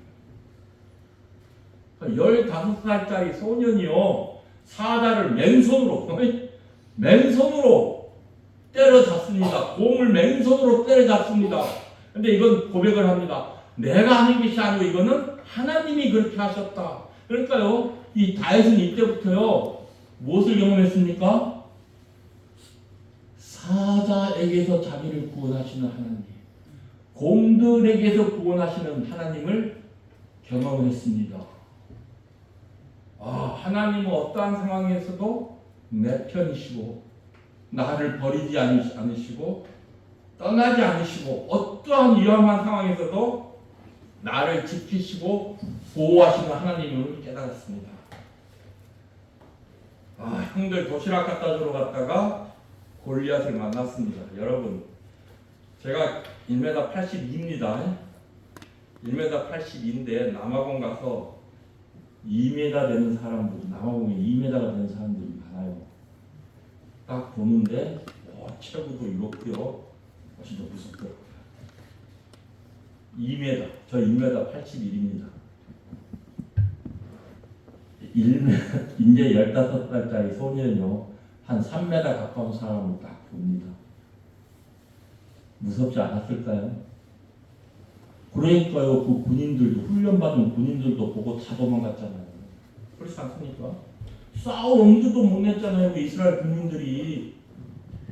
15살짜리 소년이요 사자를 맨손으로 때려잡습니다. 곰을 맨손으로 때려잡습니다. 근데 이건 고백을 합니다. 내가 하는 것이 아니고 이거는 하나님이 그렇게 하셨다. 그러니까요 이 다윗은 이때부터요 무엇을 경험했습니까? 사자에게서 자기를 구원하시는 하나님, 곰들에게서 구원하시는 하나님을 경험했습니다. 하나님은 어떠한 상황에서도 내 편이시고 나를 버리지 않으시고 떠나지 않으시고 어떠한 위험한 상황에서도 나를 지키시고 보호하시는 하나님을 깨달았습니다. 형들 도시락 갖다 주러 갔다가 골리앗을 만났습니다. 여러분, 제가 1m 82입니다. 1m 82인데 남아공 가서 2m 되는 사람들이, 남아공에 2m가 되는 사람들이 많아요. 딱 보는데 체구도 이렇고요. 진짜 무섭더라고요. 2m, 저 2m 81입니다. 이제 15살짜리 소년이요. 한 3m 가까운 사람을 딱 봅니다. 무섭지 않았을까요? 그러니까요, 그 군인들도, 훈련받은 군인들도 보고 다 도망갔잖아요. 그렇지 않습니까? 싸울 엄두도 못 냈잖아요. 그 이스라엘 군인들이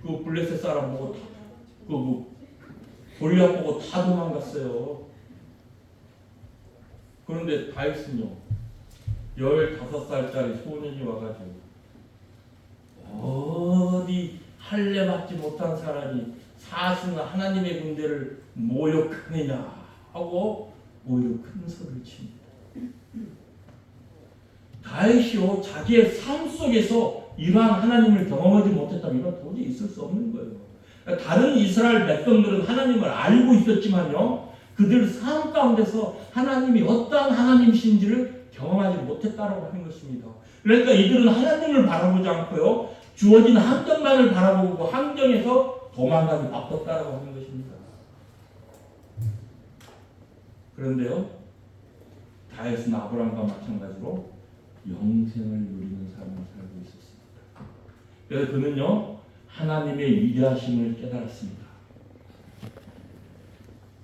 그 블레셋 사람 보고 그 골리앗 보고 다 도망갔어요. 그런데 다윗은요, 15살짜리 소년이 와가지고 어디 할례 받지 못한 사람이 사실은 하나님의 군대를 모욕하느냐 하고 오히려 큰 소리를 칩니다. 다윗이요 자기의 삶 속에서 이러한 하나님을 경험하지 못했다면 이건 도저히 있을 수 없는 거예요. 다른 이스라엘 백성들은 하나님을 알고 있었지만요 그들 삶 가운데서 하나님이 어떠한 하나님이신지를 경험하지 못했다라고 하는 것입니다. 그러니까 이들은 하나님을 바라보지 않고요 주어진 환경만을 바라보고 환경에서 도망가기 바빴다라고 하는 것입니다. 그런데요 다윗은 아브라함과 마찬가지로 영생을 누리는 삶을 살고 있었습니다. 그래서 그는요 하나님의 위대하심을 깨달았습니다.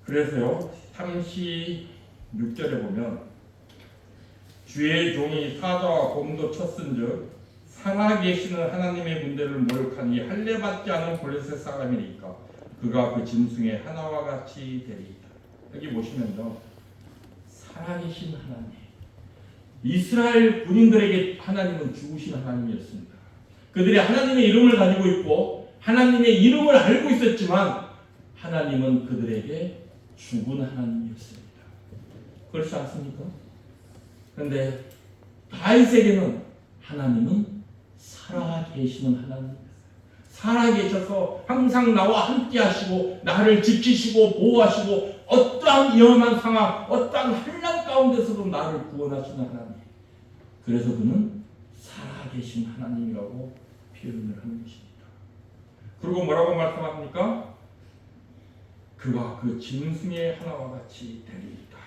그래서요 36절에 보면 주의 종이 사자와 곰도 쳤은즉 살아계시는 하나님의 군대를 모욕하니 할례받지 않은 블레셋 사람이니까 그가 그 짐승의 하나와 같이 되리이다. 여기 보시면요 살아계신 하나님, 이스라엘 군인들에게 하나님은 죽으신 하나님이었습니다. 그들이 하나님의 이름을 가지고 있고 하나님의 이름을 알고 있었지만 하나님은 그들에게 죽은 하나님이었습니다. 그렇지 않습니까? 그런데 다윗에게는 하나님은 살아계시는 하나님, 살아계셔서 항상 나와 함께 하시고 나를 지키시고 보호하시고 어떠한 위험한 상황, 어떠한 환난 가운데서도 나를 구원하시는 하나님. 그래서 그는 살아계신 하나님이라고 표현을 하는 것입니다. 그리고 뭐라고 말씀합니까? 그가 그 짐승의 하나와 같이 되리이다.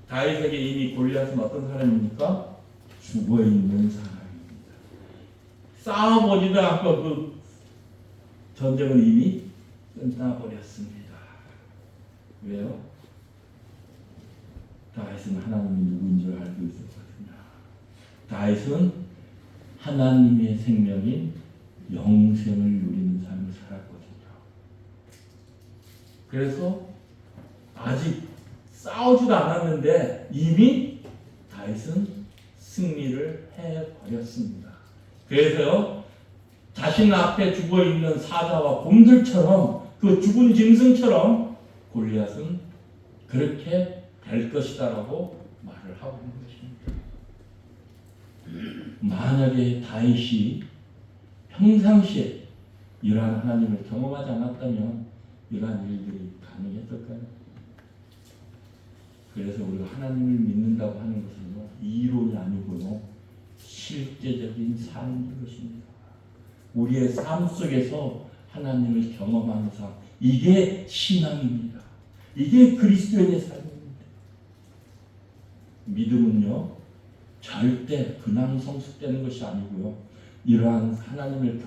다윗에게 이미 골리앗은 어떤 사람입니까? 죽어있는 사람입니다. 싸워보지도 않고 그 전쟁은 이미 끝나버렸습니다. 왜요? 다윗은 하나님이 누구인 줄 알고 있었거든요. 다윗은 하나님의 생명인 영생을 누리는 삶을 살았거든요. 그래서 아직 싸우지도 않았는데 이미 다윗은 승리를 해버렸습니다. 그래서요 자신 앞에 죽어있는 사자와 곰들처럼 그 죽은 짐승처럼 골리앗은 그렇게 될 것이다라고 말을 하고 있는 것입니다. 만약에 다윗이 평상시에 이러한 하나님을 경험하지 않았다면 이러한 일들이 가능했을까요? 그래서 우리가 하나님을 믿는다고 하는 것은요, 이론이 아니고요, 실제적인 삶인 것입니다. 우리의 삶 속에서 하나님을 경험하는 삶, 이게 신앙입니다. 이게 그리스도인의 삶입니다. 믿음은요, 절대 근황 성숙되는 것이 아니고요, 이러한 하나님을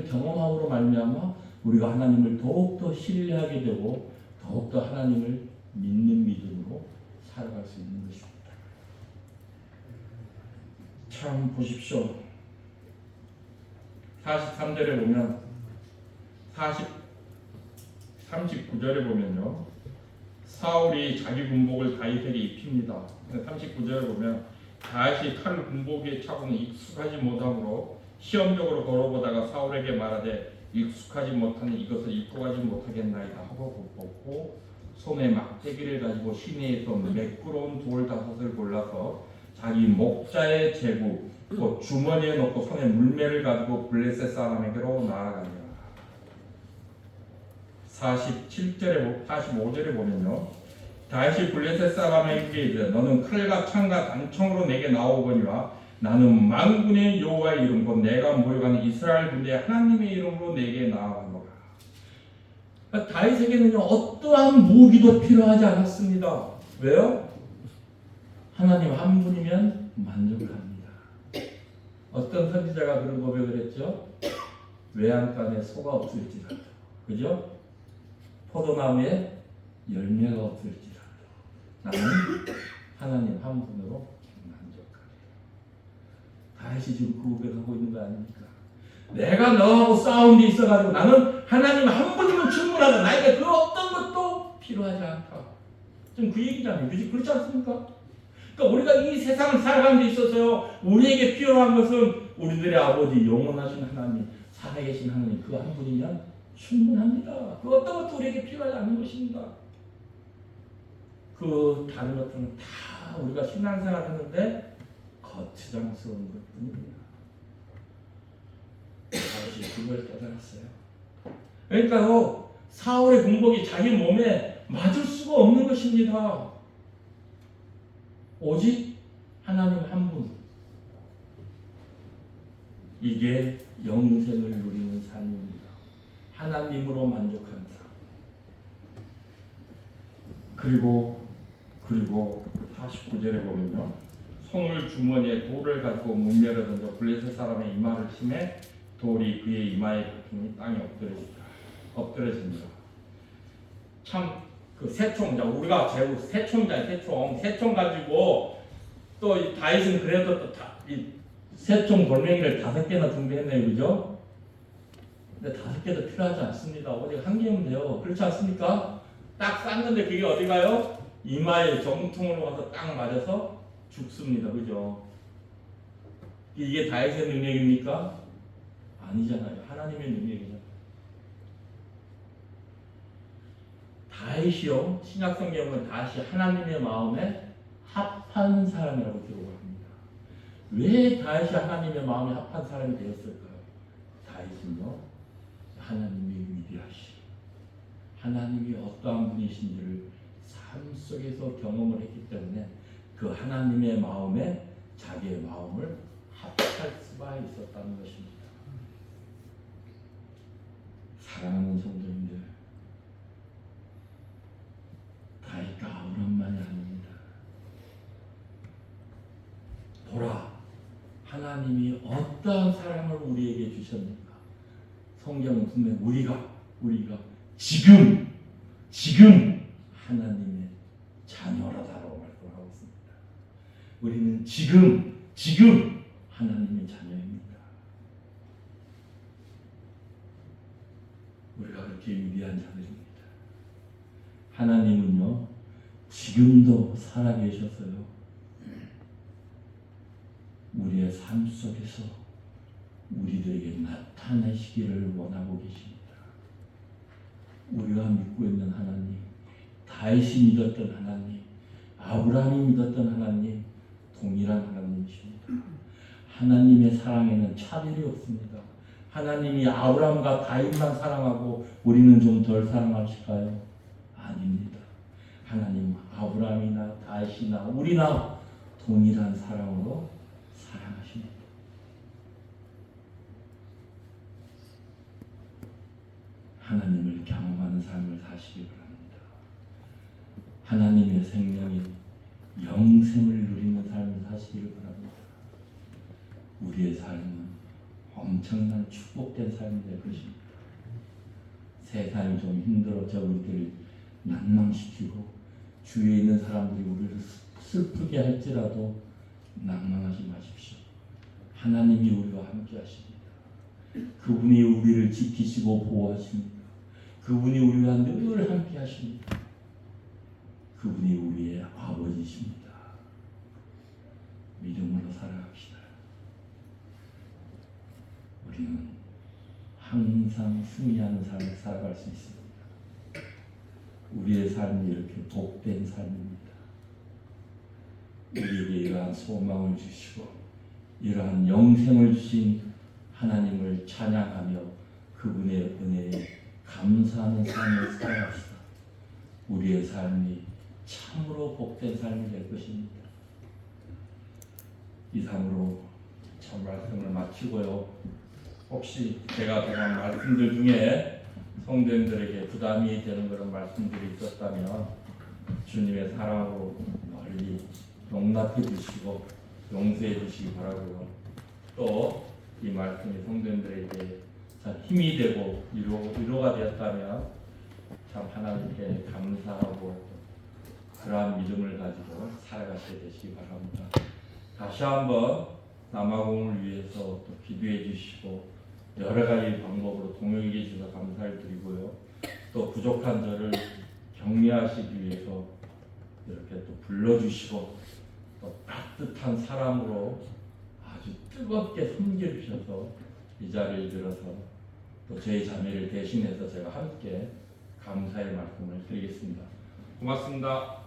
경험함으로 말미암아 우리가 하나님을 더욱더 신뢰하게 되고 더욱더 하나님을 믿는 믿음으로 살아갈 수 있는 것입니다. 참 보십시오. 43절에 보면 39절에 보면요, 사울이 자기 군복을 다윗에게 입힙니다. 39절에 보면 다윗이 칼 군복에 차고는 익숙하지 못하므로 시험적으로 걸어보다가 사울에게 말하되 익숙하지 못하니 이것을 입고 가지 못하겠나이다 하고 벗고 손에 막대기를 가지고 시내에서 매끄러운 돌 5을 골라서 자기 목자의 제구 또 주머니에 넣고 손에 물매를 가지고 블레셋 사람에게로 나아가니라. 45절에 보면요, 다시 블레셋 사람에게 이르되 너는 칼과 창과 단총으로 내게 나오거니와 나는 만군의 여호와의 이름 곧 내가 모여가는 이스라엘 군대의 하나님의 이름으로 내게 나아가노라. 다윗에게는요, 어떠한 무기도 필요하지 않았습니다. 왜요? 하나님 한 분이면 만족합니다. 어떤 선지자가 그런 고백을 했죠? 외양간에 소가 없을지라도, 그죠? 포도나무에 열매가 없을지라도 나는 하나님 한 분으로 만족하리라. 다시 지금 그 고백하고 있는 거 아닙니까? 내가 너하고 싸운 데 있어가지고 나는 하나님 한 분이면 충분하다. 나에게 그 어떤 것도 필요하지 않다. 지금 그 얘기잖아요. 그렇지 않습니까? 그러니까 우리가 이 세상을 살아가는 데 있어서요, 우리에게 필요한 것은 우리들의 아버지 영원하신 하나님, 살아계신 하나님 그 한 분이면 충분합니다. 그 어떤 것도 우리에게 필요하지 않는 것입니다. 그 다른 것들은 다 우리가 신앙생활 하는데 거추장스러운 것뿐입니다. 다시 그걸 깨달았어요. 그러니까요, 사울의 군복이 자기 몸에 맞을 수가 없는 것입니다. 오직 하나님 한 분, 이게 영생을 누리는 삶입니다. 하나님으로 만족하는 삶. 그리고 49절에 보면요, 손을 주머니에 돌을 가지고 문매를 던져 블레셋 사람의 이마를 치매 돌이 그의 이마에 박히니 땅에 엎드려집니다. 참 그 새총, 우리가 제우 새총 가지고 또 다윗은 그래도 또 이 새총 돌멩이를 5개나 준비했네요, 그죠? 근데 5개도 필요하지 않습니다. 오직 1개면 돼요. 그렇지 않습니까? 딱 쐈는데 그게 어디 가요? 이마에 정통으로 가서 딱 맞아서 죽습니다, 그죠? 이게 다윗의 능력입니까? 아니잖아요. 하나님의 능력이잖아요. 다윗이요, 신약 성경은 다시 하나님의 마음에 합한 사람이라고 기록을 합니다. 왜 다윗이 하나님의 마음에 합한 사람이 되었을까요? 다윗은요, 하나님이 위대하시, 하나님이 어떠한 분이신지를 삶 속에서 경험을 했기 때문에 그 하나님의 마음에 자기의 마음을 합할 수가 있었다는 것입니다. 사랑하는 성도님들, 다윗과 아브람만이 아닙니다. 보라, 하나님이 어떠한 사랑을 우리에게 주셨는가? 성경은 분명 우리가 지금 하나님의 자녀라다라고 말씀하고 있습니다. 우리는 지금 하나님의 자녀입니다. 우리가 그렇게 위대한 자들입니다. 하나님은요, 지금도 살아계셔서요, 우리의 삶 속에서 우리들에게 나타내시기를 원하고 계십니다. 우리가 믿고 있는 하나님, 다윗이 믿었던 하나님, 아브라함이 믿었던 하나님, 동일한 하나님이십니다. 하나님의 사랑에는 차별이 없습니다. 하나님이 아브라함과 다윗만 사랑하고 우리는 좀 덜 사랑하실까요? 아닙니다. 하나님 아브라함이나 다윗이나 우리나 동일한 사랑으로 사랑하십니다. 하나님을 경험하는 삶을 사시기 바랍니다. 하나님의 생명이 영생을 누리는 삶을 사시기를 바랍니다. 우리의 삶은 엄청난 축복된 삶이 될 것입니다. 세상이 좀 힘들어져 우리들을 낭망시키고 주위에 있는 사람들이 우리를 슬프게 할지라도 낭망하지 마십시오. 하나님이 우리와 함께 하십니다. 그분이 우리를 지키시고 보호하십니다. 그분이 우리와 늘 함께 하십니다. 그분이 우리의 아버지십니다. 믿음으로 살아갑시다. 우리는 항상 승리하는 삶을 살아갈 수 있습니다. 우리의 삶이 이렇게 복된 삶입니다. 우리에게 이러한 소망을 주시고 이러한 영생을 주신 하나님을 찬양하며 그분의 은혜에 감사하는 삶을 살아갑시다. 우리의 삶이 참으로 복된 삶이 될 것입니다. 이상으로 첫 말씀을 마치고요. 혹시 제가 드린 말씀들 중에 성도님들에게 부담이 되는 그런 말씀들이 있었다면 주님의 사랑으로 멀리 용납해 주시고 용서해 주시기 바라고요. 또 이 말씀이 성도님들에게 참 힘이 되고 위로가 되었다면 참 하나님께 감사하고 그러한 믿음을 가지고 살아가셔야 되시기 바랍니다. 다시 한번 남아공을 위해서 또 기도해 주시고 여러 가지 방법으로 동역해 주셔서 감사를 드리고요. 또 부족한 저를 격려하시기 위해서 이렇게 또 불러주시고 또 따뜻한 사람으로 아주 뜨겁게 섬겨주셔서 이 자리에 들어서 또 저희 자매를 대신해서 제가 함께 감사의 말씀을 드리겠습니다. 고맙습니다.